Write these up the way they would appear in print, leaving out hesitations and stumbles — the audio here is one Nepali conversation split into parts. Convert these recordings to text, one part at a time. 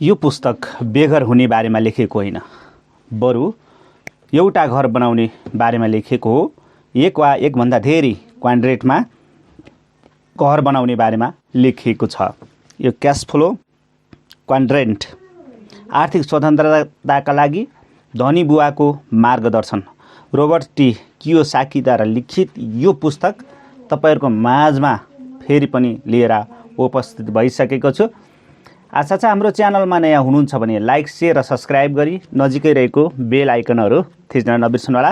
यो पुस्तक बेघर हुने बारेमा लेखेको होइन, बरु एउटा घर बनाउने बारेमा लेखेको हो। एक वा एकभन्दा धेरै क्वाड्रेन्टमा घर बनाउने बारेमा लेखिएको छ। यो क्यास फ्लो क्वाड्रेन्ट आर्थिक स्वतन्त्रताका लागि धनी बुवाको मार्गदर्शन रोबर्ट टी कियोसाकीद्वारा लिखित यो पुस्तक तपाईहरुको माझमा फेरि पनि लिएर उपस्थित भइसकेको छु। आशा छ हाम्रो च्यानलमा नयाँ हुनुहुन्छ भने लाइक, शेयर र सब्स्क्राइब गरी नजिकै रहेको बेल आइकनहरू थिच्न नबिर्सनुहोला।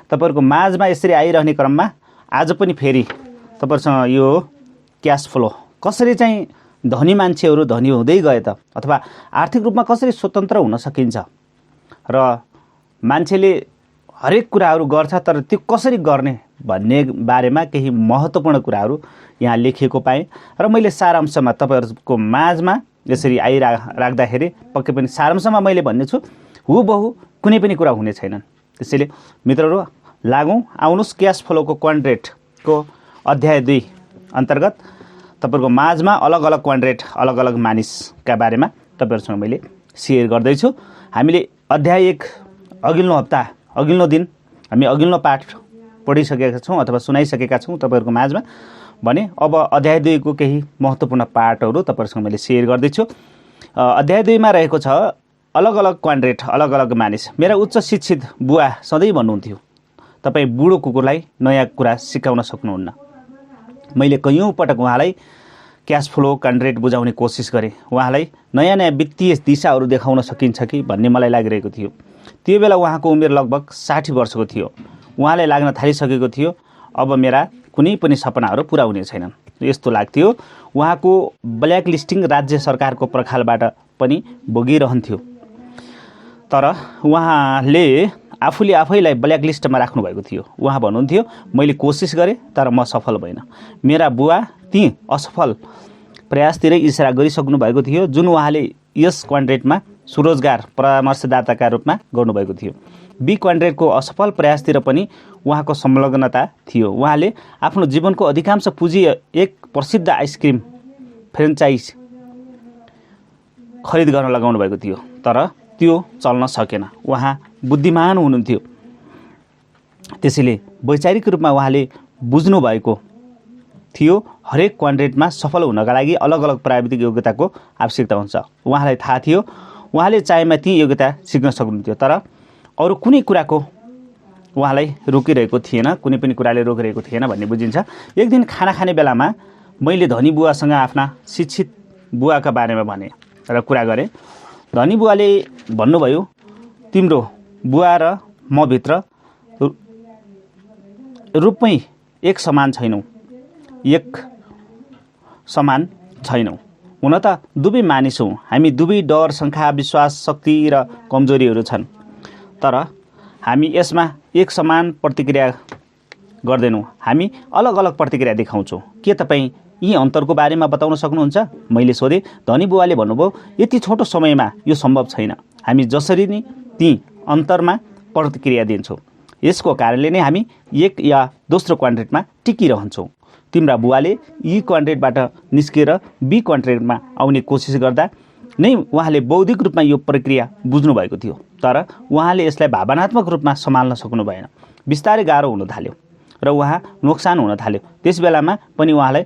तपाईहरुको माझमा यसरी आइरहने क्रममा आज पनि फेरि तपाईहरुसँग यो क्याश फ्लो कसरी चाहिँ धनी मान्छेहरू धनी हुँदै गए त, अथवा आर्थिक रूपमा कसरी स्वतन्त्र हुन सकिन्छ र मान्छेले हरेक कुराहरू गर्छ तर त्यो कसरी गर्ने भन्ने बारेमा केही महत्त्वपूर्ण कुराहरू यहाँ लेखिएको पाएँ र मैले सारांशमा तपाईहरुको माझमा यसरी आइराख्दाखेरि पक्कै पनि सारांशमा मैले भन्ने छु, हुबहु कुनै पनि कुरा हुने छैनन्। त्यसैले मित्रहरू लागौँ, आउनुस् क्याश फ्लोको क्वाड्रेन्टको अध्याय 2 अन्तर्गत तपाईहरुको माझमा अलग अलग क्वाड्रेन्ट, अलग अलग मानिसका बारेमा तपाईहरुसँग मैले शेयर गर्दैछु। हामीले अध्याय 1 अघिल्लो हप्ता, अघिल्लो दिन हामी अघिल्लो पाठ पढिसकेका छौँ अथवा सुनाइसकेका छौँ तपाईहरुको माझमा भने अब अध्याय 2 को केही महत्त्वपूर्ण पाठहरू तपाईहरुसँग मैले शेयर गर्दैछु। अध्याय 2 मा रहेको छ अलग अलग क्वाड्रेन्ट, अलग अलग मानिस। मेरा उच्च शिक्षित बुवा सधैँ भन्नुहुन्थ्यो, तपाईँ बुढो कुकुरलाई नयाँ कुरा सिकाउन सक्नुहुन्न। मैले कयौं पटक उहाँलाई क्याश फ्लो क्वाड्रेन्ट बुझाउने कोसिस गरेँ। उहाँलाई नयाँ नयाँ वित्तीय दिशाहरू देखाउन सकिन्छ कि भन्ने मलाई लागिरहेको थियो। त्यो बेला उहाँको उमेर लगभग 60 वर्षको थियो। उहाँलाई लाग्न थालिसकेको थियो अब मेरा कुनै पनि सपनाहरू पुरा हुने छैनन्। यस्तो लाग्थ्यो। उहाँको ब्ल्याक लिस्टिङ राज्य सरकारको पर्खालबाट पनि भोगिरहन्थ्यो, तर उहाँले आफूले आफैलाई ब्ल्याक लिस्टमा राख्नु भएको थियो। उहाँ भन्नुहुन्थ्यो, मैले कोसिस गरेँ तर म सफल भएन। मेरा बुवा ती असफल प्रयासतिरै इसारा गरिसक्नु भएको थियो जुन उहाँले यस क्वाड्रेन्टमा स्वरोजगार परामर्शदाताका रूपमा गर्नुभएको थियो। बी क्वाड्रेन्टको असफल प्रयासतिर पनि उहाँको संलग्नता थियो। उहाँले आफ्नो जीवनको अधिकांश पुँजी एक प्रसिद्ध आइसक्रिम फ्रेन्चाइज खरिद गर्न लगाउनु भएको थियो, तर त्यो चल्न सकेन। उहाँ बुद्धिमान हुनुहुन्थ्यो, त्यसैले वैचारिक रूपमा उहाँले बुझ्नु भएको थियो हरेक क्वाड्रेन्टमा सफल हुनका लागि अलग अलग प्राविधिक योग्यताको आवश्यकता हुन्छ। उहाँलाई थाहा थियो उहाँले चाहेमा ती योग्यता सिक्न सक्नुहुन्थ्यो, तर अरू कुनै कुराको उहाँलाई रोकिरहेको थिएन, कुनै पनि कुराले रोकिरहेको थिएन भन्ने बुझिन्छ। एक दिन खाना खाने बेलामा मैले धनी बुवासँग आफ्ना शिक्षित बुवाका बारेमा भने र कुरा गरेँ। धनी बुवाले भन्नुभयो, तिम्रो बुवा र म भित्र रूपमै एक समान छैनौँ, एक समान छैनौँ। हुन त दुवै मानिस हौँ, हामी दुवै डर, शङ्का, विश्वास, शक्ति र कमजोरीहरू छन्, तर हामी यसमा एक समान प्रतिक्रिया गर्दैनौँ। हामी अलग अलग प्रतिक्रिया देखाउँछौँ। के तपाईँ यी अन्तरको बारेमा बताउन सक्नुहुन्छ? मैले सोधेँ। धनी बुवाले भन्नुभयो, यति छोटो समयमा यो सम्भव छैन। हामी जसरी नै ती अन्तरमा प्रतिक्रिया दिन्छौँ, यसको कारणले नै हामी एक या दोस्रो क्वाड्रेन्टमा टिकिरहन्छौँ। तिम्रा बुवाले यी क्वाड्रेन्टबाट निस्केर बी क्वाड्रेन्टमा आउने कोसिस गर्दा नै उहाँले बौद्धिक रूपमा यो प्रक्रिया बुझ्नु भएको थियो, तर उहाँले यसलाई भावनात्मक रूपमा सम्हाल्न सक्नु भएन। बिस्तारै गाह्रो हुन थाल्यो र उहाँ नोक्सान हुन थाल्यो। त्यस बेलामा पनि उहाँलाई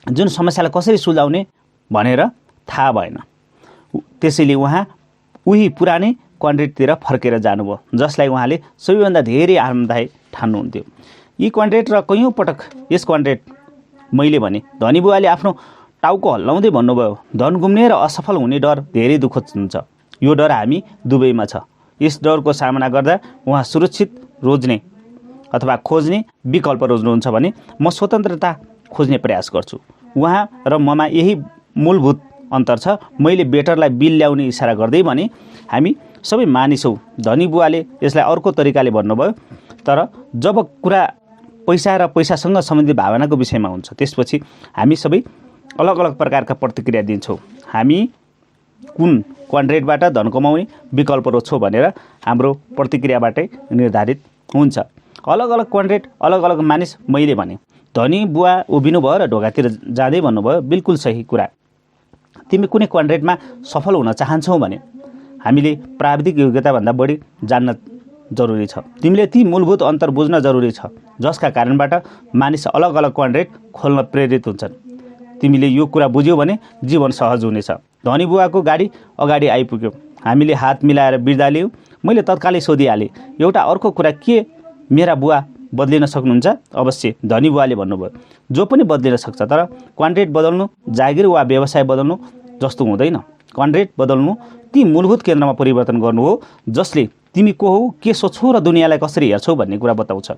जुन समस्यालाई कसरी सुल्झाउने भनेर थाहा भएन। त्यसैले उहाँ उही पुरानै क्वाड्रेन्टतिर फर्केर जानुभयो, जसलाई उहाँले सबैभन्दा धेरै आरामदायी ठान्नुहुन्थ्यो। यी क्वाड्रेन्ट र कयौं पटक यस क्वाड्रेन्ट मैले भने। धनी बुवाले आफ्नो टाउको हल्लाउँदै भन्नुभयो, धन गुम्ने र असफल हुने डर धेरै दुःखद हुन्छ। यो डर हामी दुवैमा छ। यस डरको सामना गर्दा उहाँ सुरक्षित रोज्ने अथवा खोज्ने विकल्प रोज्नुहुन्छ भने म स्वतन्त्रता खोज्ने प्रयास गर्छु। उहाँ र ममा यही मूलभूत अन्तर छ। मैले बेटरलाई बिल ल्याउने इसारा गर्दै भने हामी सबै मानिस हौँ। धनी बुवाले यसलाई अर्को तरिकाले भन्नुभयो, तर जब कुरा पैसा र पैसासँग सम्बन्धित भावनाको विषयमा हुन्छ त्यसपछि हामी सबै अलग अलग प्रकारका प्रतिक्रिया दिन्छौँ। हामी कुन क्वाड्रेन्टबाट धन कमाउने विकल्प रोज्छौँ भनेर हाम्रो प्रतिक्रियाबाटै निर्धारित हुन्छ। अलग अलग क्वाड्रेन्ट, अलग अलग मानिस मैले भने। धनी बुवा उभिनु भयो र ढोकातिर जाँदै भन्नुभयो, बिल्कुल सही कुरा। तिमी कुनै क्वाड्रेन्टमा सफल हुन चाहन्छौ भने हामीले प्राविधिक योग्यताभन्दा बढी जान्न जरुरी छ। तिमीले ती मूलभूत अन्तर बुझ्न जरुरी छ जसका कारणबाट मानिस अलग अलग क्वाड्रेन्ट खोल्न प्रेरित हुन्छन्। तिमीले यो कुरा बुझ्यौ भने जीवन सहज हुनेछ। धनी बुवाको गाडी अगाडि आइपुग्यो। हामीले हात मिलाएर बिर्ता लियौँ। मैले तत्कालै सोधिहालेँ, एउटा अर्को कुरा के मेरा बुवा बदलिन सक्नुहुन्छ? अवश्य, धनी बुवाले भन्नुभयो। जो पनि बदलिन सक्छ, तर क्वाड्रेन्ट बदल्नु जागिर वा व्यवसाय बदल्नु जस्तो हुँदैन। क्वाड्रेन्ट बदल्नु ती मूलभूत केन्द्रमा परिवर्तन गर्नु हो जसले तिमी को हौ, के सोच्छौ र दुनियाँलाई कसरी हेर्छौ भन्ने कुरा बताउँछ।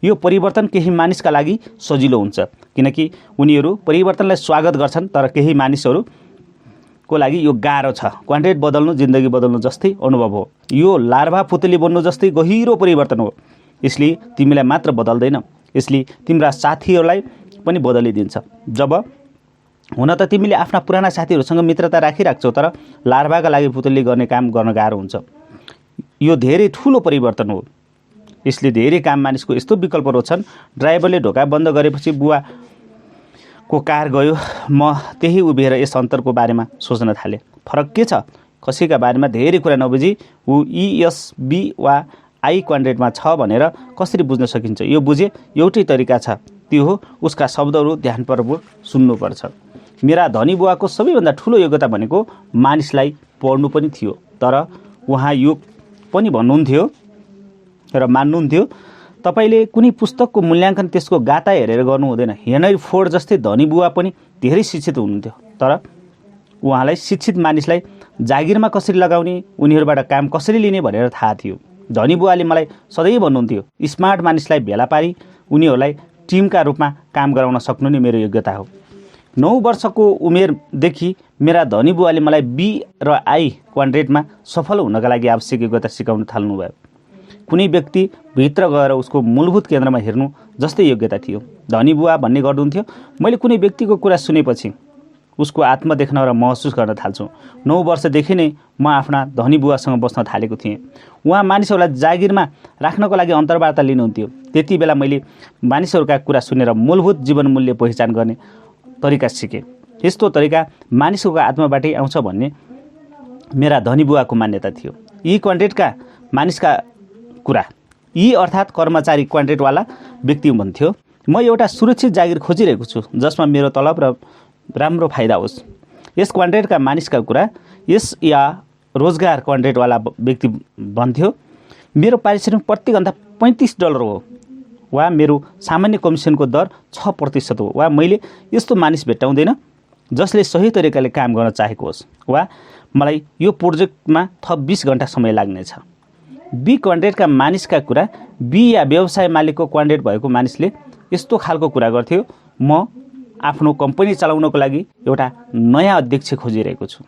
यो परिवर्तन केही मानिसका लागि सजिलो हुन्छ किनकि उनीहरू परिवर्तनलाई स्वागत गर्छन्, तर केही मानिसहरूको लागि यो गाह्रो छ। क्वाड्रेन्ट बदल्नु जिन्दगी बदल्नु जस्तै अनुभव हो। यो लार्भा पुतली बन्नु जस्तै गहिरो परिवर्तन हो। यसले तिमीलाई मात्र बदल्दैन, यसले तिम्रा साथीहरूलाई पनि बदलिदिन्छ। जब हुन त तिमीले आफ्ना पुराना साथीहरूसँग मित्रता राखिराख्छौ, तर लार्भाका लागि पुतली गर्ने काम गर्न गाह्रो हुन्छ। यो धेरै ठुलो परिवर्तन हो। यसले धेरै काम मानिसको यस्तो विकल्पहरू छन्। ड्राइभरले ढोका बन्द गरेपछि बुवाको कार गयो। म त्यही उभिएर यस अन्तरको बारेमा सोच्न थालेँ। फरक के छ? कसैका बारेमा धेरै कुरा नबुझी ऊ ESB वा आई क्वाड्रेन्टमा छ भनेर कसरी बुझ्न सकिन्छ? यो बुझे एउटै तरिका छ, त्यो हो उसका शब्दहरू ध्यानपूर्वक सुन्नुपर्छ। मेरा धनी बुवाको सबैभन्दा ठुलो योग्यता भनेको मानिसलाई पढ्नु पनि थियो, तर उहाँ यो पनि भन्नुहुन्थ्यो र मान्नुहुन्थ्यो, तपाईले कुनै पुस्तकको मूल्याङ्कन त्यसको गाता हेरेर गर्नु हुँदैन। हेनरी फोर्ड जस्तै धनी बुवा पनि धेरै शिक्षित हुनुहुन्थ्यो, तर उहाँलाई शिक्षित मानिसलाई जागिरमा कसरी लगाउने, उनीहरूबाट काम कसरी लिने भनेर थाहा थियो। धनी बुवाले मलाई सधैँ भन्नुहुन्थ्यो, स्मार्ट मानिसलाई भेला पारी उनीहरूलाई टिमका रूपमा काम गराउन सक्नु नै मेरो योग्यता हो। 9 वर्षको उमेरदेखि मेरा धनी बुवाले मलाई B र I क्वाड्रेन्टमा सफल हुनका लागि आवश्यक योग्यता सिकाउन थाल्नुभयो। कुनै व्यक्ति भित्र गएर उसको मूलभूत केन्द्रमा हेर्नु जस्तै योग्यता थियो। धनी बुवा भन्ने गर्नुहुन्थ्यो, मैले कुनै व्यक्तिको कुरा सुनेपछि उसको आत्मा देख्न र महसुस गर्न थाल्छु। 9 वर्षदेखि नै म आफ्ना धनी बुवासँग बस्न थालेको थिएँ। उहाँ मानिसहरूलाई जागिरमा राख्नको लागि अन्तर्वार्ता लिनुहुन्थ्यो। त्यति बेला मैले मानिसहरूका कुरा सुनेर मूलभूत जीवन मूल्य पहिचान गर्ने तरिका सिकेँ। यस्तो तरिका मानिसको आत्माबाटै आउँछ भन्ने मेरा धनी बुवाको मान्यता थियो। यी क्वाड्रेन्टका मानिसका कुरा, यी अर्थात् कर्मचारी क्वाड्रेन्टवाला व्यक्ति भन्थ्यो, म एउटा सुरक्षित जागिर खोजिरहेको छु जसमा मेरो तलब र राम्रो फाइदा होस्। यस क्वाड्रेन्टका मानिसका कुरा, यस या रोजगार क्वाड्रेन्टवाला व्यक्ति भन्थ्यो, मेरो पारिश्रमिक प्रति घन्टा $35 हो, वा मेरो सामान्य कमिसनको दर 6% हो, वा मैले यस्तो मानिस भेट्टाउँदैन जसले सही तरिकाले काम गर्न चाहेको होस्, वा मलाई यो प्रोजेक्टमा थप 20 घन्टा समय लाग्नेछ। B क्वाड्रेन्टका मानिसका कुरा, B या व्यवसाय मालिकको क्वाड्रेन्ट भएको मानिसले यस्तो खालको कुरा गर्थ्यो, म आफ्नो कम्पनी चलाउनको लागि एउटा नयाँ अध्यक्ष खोजिरहेको छु।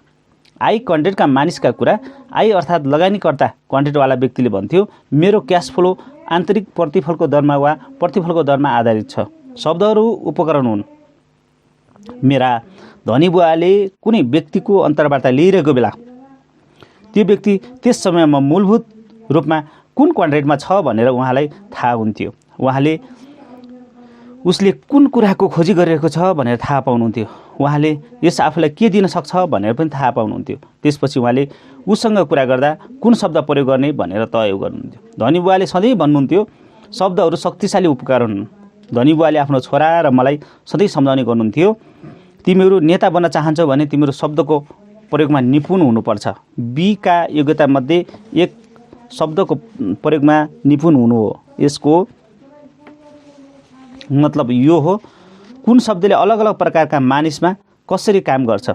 आई क्वाड्रेन्टका मानिसका कुरा, आई अर्थात् लगानीकर्ता क्वाड्रेन्टवाला व्यक्तिले भन्थ्यो, मेरो क्यास फ्लो आन्तरिक प्रतिफलको दरमा वा प्रतिफलको दरमा आधारित छ। शब्दहरू उपकरण हुन्। मेरा धनी बुवाले कुनै व्यक्तिको अन्तर्वार्ता लिइरहेको बेला त्यो व्यक्ति त्यस समयमा मूलभूत रूपमा कुन क्वाड्रेन्टमा छ भनेर उहाँलाई थाहा हुन्थ्यो। उसले कुन कुराको खोजी गरिरहेको छ भनेर थाहा पाउनुहुन्थ्यो। उहाँले यस आफूलाई के दिन सक्छ भनेर पनि थाहा पाउनुहुन्थ्यो। त्यसपछि उहाँले उसँग कुरा गर्दा कुन शब्द प्रयोग गर्ने भनेर तय गर्नुहुन्थ्यो। धनी बुवाले सधैँ भन्नुहुन्थ्यो, शब्दहरू शक्तिशाली उपकरण हुन्। धनी बुवाले आफ्नो छोरा र मलाई सधैँ सम्झाउने गर्नुहुन्थ्यो, तिमीहरू नेता बन्न चाहन्छौ भने तिमीहरू शब्दको प्रयोगमा निपुण हुनुपर्छ। B का योग्यतामध्ये एक शब्दको प्रयोगमा निपुण हुनु हो। यसको मतलब यो हो, कुन शब्दले अलग अलग प्रकारका मानिसमा कसरी काम गर्छ।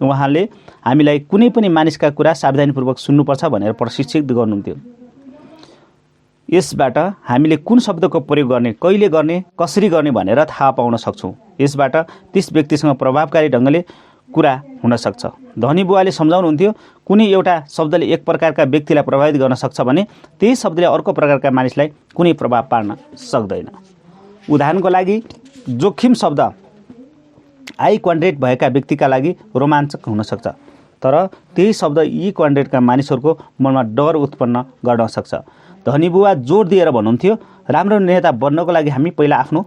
उहाँले हामीलाई कुनै पनि मानिसका कुरा सावधानीपूर्वक सुन्नुपर्छ भनेर प्रशिक्षित गर्नुहुन्थ्यो। यसबाट हामीले कुन शब्दको प्रयोग गर्ने, कहिले गर्ने, कसरी गर्ने भनेर थाहा पाउन सक्छौँ। यसबाट त्यस व्यक्तिसँग प्रभावकारी ढङ्गले कुरा हुन सक्छ। धनी बुवाले सम्झाउनुहुन्थ्यो, कुनै एउटा शब्दले एक प्रकारका व्यक्तिलाई प्रभावित गर्न सक्छ भने त्यही शब्दले अर्को प्रकारका मानिसलाई कुनै प्रभाव पार्न सक्दैन। उदाहरणको लागि, जोखिम शब्द आई क्वाड्रेन्ट भएका व्यक्तिका लागि रोमाञ्चक हुन सक्छ, तर त्यही शब्द ई क्वाड्रेन्टका मानिसहरूको मनमा डर उत्पन्न गर्न सक्छ। धनी बुवा जोड दिएर भन्नुहुन्थ्यो, राम्रो नेता बन्नको लागि हामी पहिला आफ्नो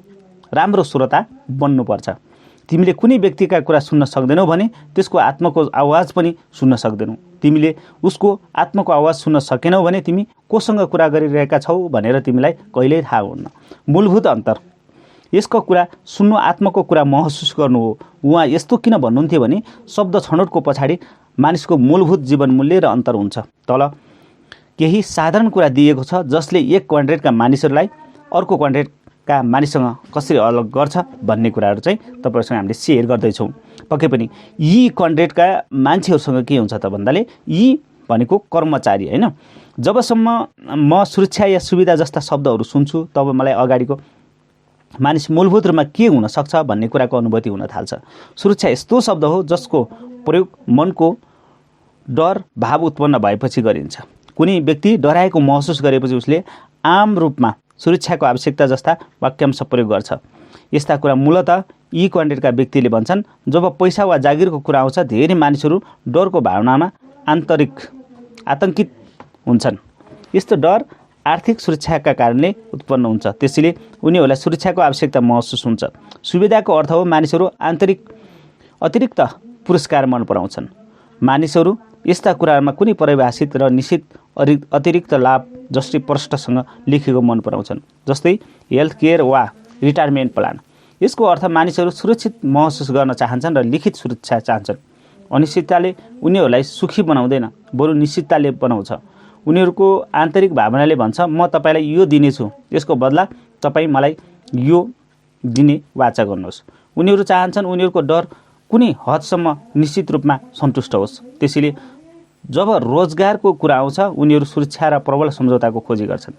राम्रो श्रोता बन्नुपर्छ। तिमीले कुनै व्यक्तिका कुरा सुन्न सक्दैनौ भने त्यसको आत्माको आवाज पनि सुन्न सक्दैनौ। तिमीले उसको आत्माको आवाज सुन्न सकेनौ भने तिमी कोसँग कुरा गरिरहेका छौ भनेर तिमीलाई कहिल्यै थाहा हुन्न। मूलभूत अन्तर यसको कुरा सुन्नु आत्माको कुरा महसुस गर्नु हो। उहाँ यस्तो किन भन्नुहुन्थ्यो भने शब्द छनौटको पछाडि मानिसको मूलभूत जीवन मूल्य र अन्तर हुन्छ। तल केही साधारण कुरा दिएको छ जसले एक क्वाड्रेन्टका मानिसहरूलाई अर्को क्वाड्रेन्टका मानिससँग कसरी अलग गर्छ भन्ने कुराहरू चाहिँ तपाईँहरूसँग हामीले सेयर गर्दैछौँ। पक्कै पनि यी क्वाड्रेन्टका मान्छेहरूसँग के हुन्छ त भन्दाले यी भनेको कर्मचारी होइन। जबसम्म म सुरक्षा या सुविधा जस्ता शब्दहरू सुन्छु तब मलाई अगाडिको मानिस मूलभूत रूपमा के हुन सक्छ भन्ने कुराको अनुभूति हुन थाल्छ। सुरक्षा यस्तो शब्द हो जसको प्रयोग मनको डर भाव उत्पन्न भएपछि गरिन्छ। कुनै व्यक्ति डराएको महसुस गरेपछि उसले आम रूपमा सुरक्षाको आवश्यकता जस्ता वाक्यांश प्रयोग गर्छ। यस्ता कुरा मूलतः यी क्वाड्रेन्टका व्यक्तिले भन्छन्। जब पैसा वा जागिरको कुरा आउँछ धेरै मानिसहरू डरको भावनामा आतंकित हुन्छन्। यस्तो डर आर्थिक सुरक्षाका कारणले उत्पन्न हुन्छ, त्यसैले उनीहरूलाई सुरक्षाको आवश्यकता महसुस हुन्छ। सुविधाको अर्थ हो मानिसहरू अतिरिक्त पुरस्कार मन पराउँछन्। मानिसहरू यस्ता कुराहरूमा कुनै परिभाषित र निश्चित अतिरिक्त लाभ जसले प्रष्टसँग लेखेको मन पराउँछन्, जस्तै हेल्थ केयर वा रिटायरमेन्ट प्लान। यसको अर्थ मानिसहरू सुरक्षित महसुस गर्न चाहन्छन् र लिखित सुरक्षा चाहन्छन्। अनिश्चितताले उनीहरूलाई सुखी बनाउँदैन, बरु निश्चितताले बनाउँछ। उनीहरूको आन्तरिक भावनाले भन्छ म तपाईँलाई यो दिनेछु, यसको बदला तपाईँ मलाई यो दिने वाचा गर्नुहोस्। उनीहरू चाहन्छन् उनीहरूको डर कुनै हदसम्म निश्चित रूपमा सन्तुष्ट होस्। त्यसैले जब रोजगारको कुरा आउँछ उनीहरू सुरक्षा र प्रबल सम्झौताको खोजी गर्छन्।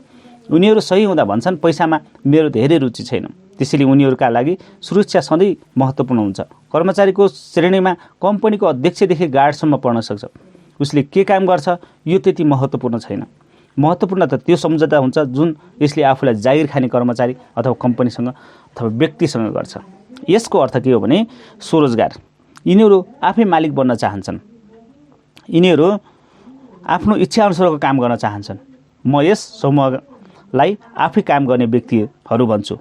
उनीहरू सही हुँदा भन्छन् पैसामा मेरो धेरै रुचि छैन, त्यसैले उनीहरूका लागि सुरक्षा सधैँ महत्त्वपूर्ण हुन्छ। कर्मचारीको श्रेणीमा कम्पनीको अध्यक्षदेखि गार्डसम्म पर्न सक्छ। उसले के काम गर्छ यो त्यति महत्त्वपूर्ण छैन। महत्त्वपूर्ण त त्यो सम्झौता हुन्छ जुन यसले आफूलाई जागिर खाने कर्मचारी अथवा कम्पनीसँग अथवा व्यक्तिसँग गर्छ। यसको अर्थ के हो भने स्वरोजगार। यिनीहरू आफै मालिक बन्न चाहन्छन्। यिनीहरू आफ्नो इच्छाअनुसारको काम गर्न चाहन्छन्। म यस समूहलाई आफै काम गर्ने व्यक्तिहरू भन्छु।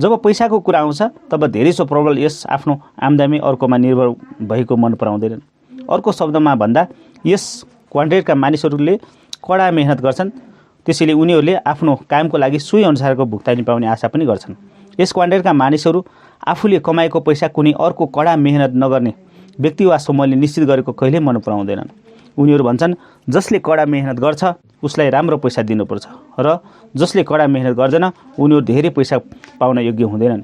जब पैसाको कुरा आउँछ तब धेरैसो प्रबल यस आफ्नो आम्दानी अर्कोमा निर्भर भएको मन पराउँदैनन्। अर्को शब्दमा भन्दा यस क्वाड्रेन्टका मानिसहरूले कडा मेहनत गर्छन्, त्यसैले उनीहरूले आफ्नो कामको लागि सोही अनुसारको भुक्तानी पाउने आशा पनि गर्छन्। यस क्वाड्रेन्टका मानिसहरू आफूले कमाएको पैसा कुनै अर्को कडा मेहनत नगर्ने व्यक्ति वा समूहले निश्चित गरेको कहिल्यै मन पराउँदैनन्। उनीहरू भन्छन् जसले कडा मेहनत गर्छ उसलाई राम्रो पैसा दिनुपर्छ र जसले कडा मेहनत गर्दैन उनीहरू धेरै पैसा पाउन योग्य हुँदैनन्।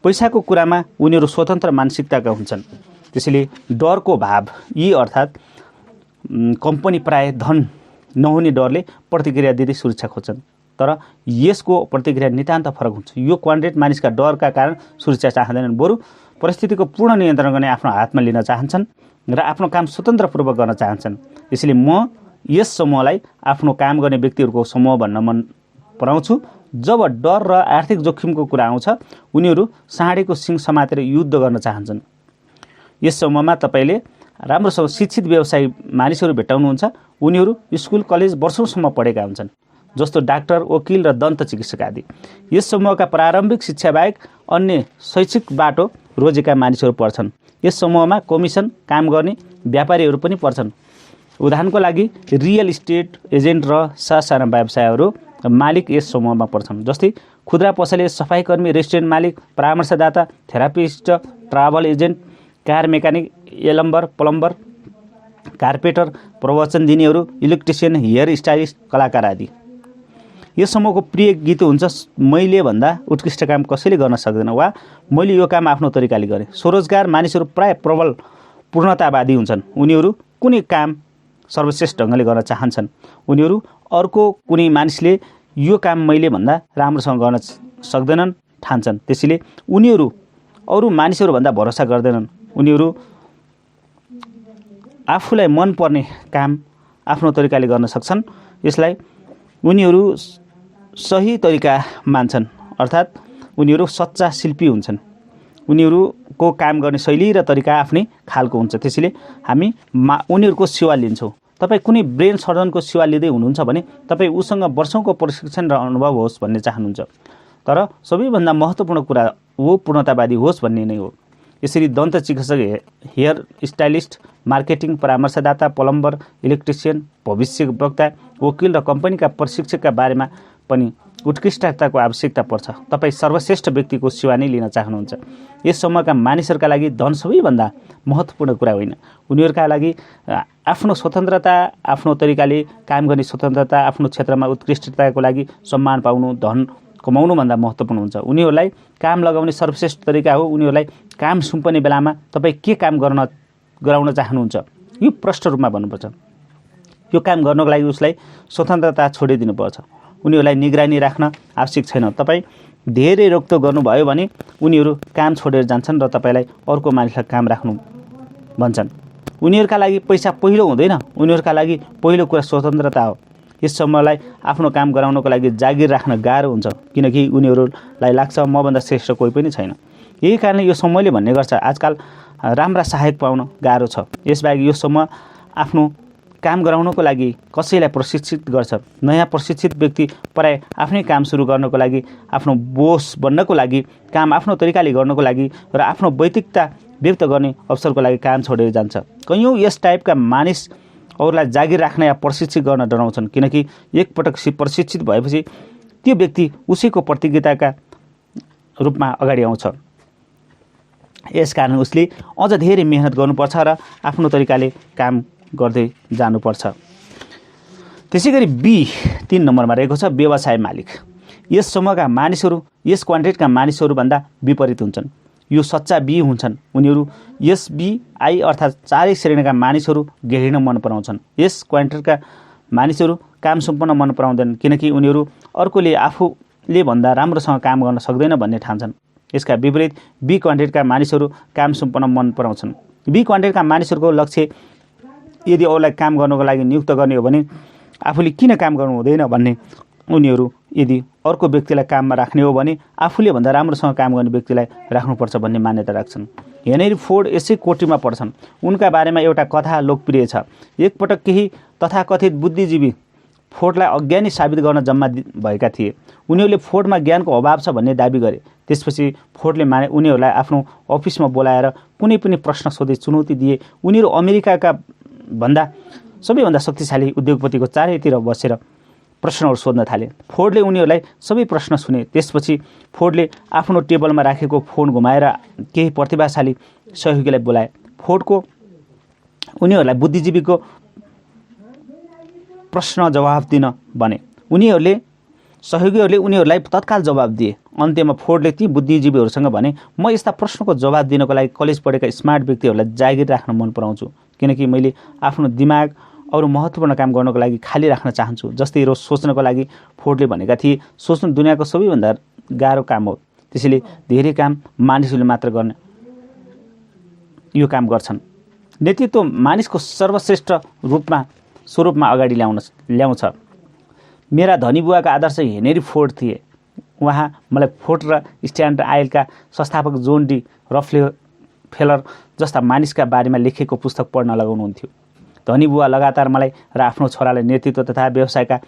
पैसाको कुरामा उनीहरू स्वतन्त्र मानसिकताका हुन्छन्। त्यसैले डरको भाव यी अर्थात् कम्पनी प्राय धन नहुने डरले प्रतिक्रिया दिँदै सुरक्षा खोज्छन्, तर यसको प्रतिक्रिया नितान्त फरक हुन्छ। यो क्वाड्रेन्ट मानिसका डरका कारण सुरक्षा चाहँदैनन्, बरु परिस्थितिको पूर्ण नियन्त्रण गर्ने आफ्नो हातमा लिन चाहन्छन् र आफ्नो काम स्वतन्त्रपूर्वक गर्न चाहन्छन्। यसैले म यस समूहलाई आफ्नो काम गर्ने व्यक्तिहरूको समूह भन्न मन पराउँछु। जब डर र आर्थिक जोखिमको कुरा आउँछ उनीहरू साँडेको सिङ समातेर युद्ध गर्न चाहन्छन्। यस समूहमा तपाईँले राम्रोसँग शिक्षित व्यवसायी मानिसहरू भेट्टाउनुहुन्छ। उनीहरू स्कुल कलेज वर्षौँसम्म पढेका हुन्छन्, जस्तो डाक्टर, वकिल र दन्त चिकित्सक आदि। यस समूहका प्रारम्भिक शिक्षा बाहेक अन्य शैक्षिक बाटो रोजेका मानिसहरू पर्छन्। यस समूहमा कमिसन काम गर्ने व्यापारीहरू पनि पर्छन्। उदाहरणको लागि रियल इस्टेट एजेन्ट र साना व्यवसायहरू मालिक यस समूहमा पर्छन्, जस्तै खुद्रा पसले, सफाइकर्मी, रेस्टुरेन्ट मालिक, परामर्शदाता, therapist, travel agent, car mechanic, एलम्बर, प्लम्बर, कार्पेटर, प्रवचन दिनेहरू, इलेक्ट्रिसियन, हेयर स्टाइलिस्ट, कलाकार आदि। यस समूहको प्रिय गीत हुन्छ मैले भन्दा उत्कृष्ट काम कसैले गर्न सक्दैन वा मैले यो काम आफ्नो तरिकाले गरेँ। स्वरोजगार मानिसहरू प्राय प्रबल पूर्णतावादी हुन्छन्। उनीहरू कुनै काम सर्वश्रेष्ठ ढङ्गले गर्न चाहन्छन्। उनीहरू अर्को कुनै मानिसले यो काम मैले भन्दा राम्रोसँग गर्न सक्दैनन् ठान्छन्, त्यसैले उनीहरू अरू मानिसहरूभन्दा भरोसा गर्दैनन्। उनीहरू आफूलाई मनपर्ने काम आफ्नो तरिकाले गर्न सक्छन्। यसलाई उनीहरू सही तरिका मान्छन्, अर्थात् उनीहरू सच्चा शिल्पी हुन्छन्। उनीहरूको काम गर्ने शैली र तरिका आफ्नै खालको हुन्छ, त्यसैले हामी उनीहरूको सेवा लिन्छौँ। तपाईँ कुनै ब्रेन सर्जनको सेवा लिँदै हुनुहुन्छ भने तपाईँ उसँग वर्षौँको प्रशिक्षण र अनुभव होस् भन्ने चाहनुहुन्छ, तर सबैभन्दा महत्त्वपूर्ण कुरा हो पूर्णतावादी होस् भन्ने नै हो। यसरी दन्त चिकित्सक, हेयर स्टाइलिस्ट, मार्केटिङ परामर्शदाता, प्लम्बर, इलेक्ट्रिसियन, भविष्य वक्ता, वकिल र कम्पनीका प्रशिक्षकका बारेमा पनि उत्कृष्टताको आवश्यकता पर्छ। तपाईँ सर्वश्रेष्ठ व्यक्तिको सेवा नै लिन चाहनुहुन्छ। यस समूहका मानिसहरूका लागि धन सबैभन्दा महत्त्वपूर्ण कुरा होइन। उनीहरूका लागि आफ्नो स्वतन्त्रता, आफ्नो तरिकाले काम गर्ने स्वतन्त्रता, आफ्नो क्षेत्रमा उत्कृष्टताको लागि सम्मान पाउनु, धन कमाउनुभन्दा महत्त्वपूर्ण हुन्छ। उनीहरूलाई काम लगाउने सर्वश्रेष्ठ तरिका हो। उनीहरूलाई काम सुम्पने बेलामा तपाईँ के काम गराउन चाहनुहुन्छ यो प्रष्ट रूपमा भन्नुपर्छ। यो काम गर्नको लागि उसलाई स्वतन्त्रता छोडिदिनुपर्छ। उनीहरूलाई निगरानी राख्न आवश्यक छैन। तपाईँ धेरै रोकटोक गर्नुभयो भने उनीहरू काम छोडेर जान्छन् र तपाईँलाई अर्को मानिसलाई काम राख्नु भन्छन्। उनीहरूका लागि पैसा पहिलो हुँदैन, उनीहरूका लागि पहिलो कुरा स्वतन्त्रता हो। यस समूहलाई आफ्नो काम गराउनको लागि जागिर राख्न गाह्रो हुन्छ, किनकि उनीहरूलाई लाग्छ मभन्दा श्रेष्ठ कोही पनि छैन। यही कारणले यो समूहले भन्ने गर्छ आजकल राम्रा सहायक पाउन गाह्रो छ। यसबाहेक यो समूह आफ्नो काम गराउनको लागि कसैलाई प्रशिक्षित गर्छ। नयाँ प्रशिक्षित व्यक्ति प्राय आफ्नै काम सुरु गर्नको लागि, आफ्नो बोस बन्नको लागि, काम आफ्नो तरिकाले गर्नको लागि र आफ्नो वैयक्तिकता व्यक्त गर्ने अवसरको लागि काम छोडेर जान्छ। कयौँ यस टाइपका मानिस अरूलाई जागिर राख्न या प्रशिक्षित गर्न डराउँछन्, किनकि एकपटक प्रशिक्षित भएपछि त्यो व्यक्ति उसैको प्रतियोगिताका रूपमा अगाडि आउँछ। यसकारण उसले अझ धेरै मेहनत गर्नुपर्छ र आफ्नो तरिकाले काम गर्दै जानुपर्छ। त्यसै गरी बी 3 नम्बरमा रहेको छ व्यवसाय मालिक। यस समूहका मानिसहरू यस क्वान्टिटीका मानिसहरूभन्दा विपरीत हुन्छन्। यो सच्चा बी हुन्छन्। उनीहरू यस बी आई अर्थात् चारै श्रेणीका मानिसहरू घेर्न मन पराउँछन्। यस क्वान्टिटीका मानिसहरू काम सुम्पन मन पराउँदैनन्, किनकि उनीहरू अर्कोले आफूले भन्दा राम्रोसँग काम गर्न सक्दैन भन्ने ठान्छन्। यसका विपरीत बी क्वान्टिटीका मानिसहरू काम सुम्पन मन पराउँछन्। बी क्वान्टिटीका मानिसहरूको लक्ष्य यदि अरूलाई काम गर्नको लागि नियुक्त गर्ने हो भने आफूले किन काम गर्नु हुँदैन भन्ने, उनीहरू यदि अर्को व्यक्तिलाई काममा राख्ने हो भने आफूले भन्दा राम्रोसँग काम गर्ने व्यक्तिलाई राख्नुपर्छ भन्ने मान्यता राख्छन्। हेनरी फोर्ड यसै कोटीमा पर्छन्। उनका बारेमा एउटा कथा लोकप्रिय छ। एकपटक केही तथाकथित बुद्धिजीवी फोर्डलाई अज्ञानी साबित गर्न जम्मा भएका थिए। उनीहरूले फोर्डमा ज्ञानको अभाव छ भन्ने दाबी गरे। त्यसपछि फोर्डले उनीहरूलाई आफ्नो अफिसमा बोलाएर कुनै पनि प्रश्न सोधे, चुनौती दिए। उनीहरू अमेरिकाका सबैभन्दा शक्तिशाली उद्योगपतिको चारैतिर बसेर प्रश्नहरू सोध्न थाले। फोर्डले उनीहरूलाई सबै प्रश्न सुने। त्यसपछि फोर्डले आफ्नो टेबलमा राखेको फोन घुमाएर केही प्रतिभाशाली सहयोगीलाई बोलाए। फोर्डको उनीहरूलाई बुद्धिजीवीको प्रश्न जवाफ दिन भने। सहयोगीहरूले उनीहरूलाई तत्काल जवाब दिए। अन्त्यमा फोर्डले ती बुद्धिजीवीहरूसँग भने, म यस्ता प्रश्नको जवाब दिनको लागि कलेज पढेका स्मार्ट व्यक्तिहरूलाई जागिर राख्न मन पराउँछु, किनकि मैले आफ्नो दिमाग अरू महत्त्वपूर्ण काम गर्नको लागि खाली राख्न चाहन्छु। जस्तै रोज सोच्नको लागि फोर्डले भनेका थिए, सोच्नु दुनियाँको सबैभन्दा गाह्रो काम हो। त्यसैले धेरै काम मानिसहरूले मात्र गर्ने यो काम गर्छन्। नेतृत्व मानिसको सर्वश्रेष्ठ स्वरूपमा अगाडि ल्याउँछ। मेरा धनी बुवाका आदर्श हेनरी फोर्ड थिए। उहाँ मलाई फोर्ड र स्ट्यान्डर्ड आइलका संस्थापक जोन डी रकफेलर जस्ता मानिसका बारेमा लेखेको पुस्तक पढ्न लगाउनुहुन्थ्यो। धनी बुवा लगातार मलाई र आफ्नो छोरालाई नेतृत्व तथा व्यवसायका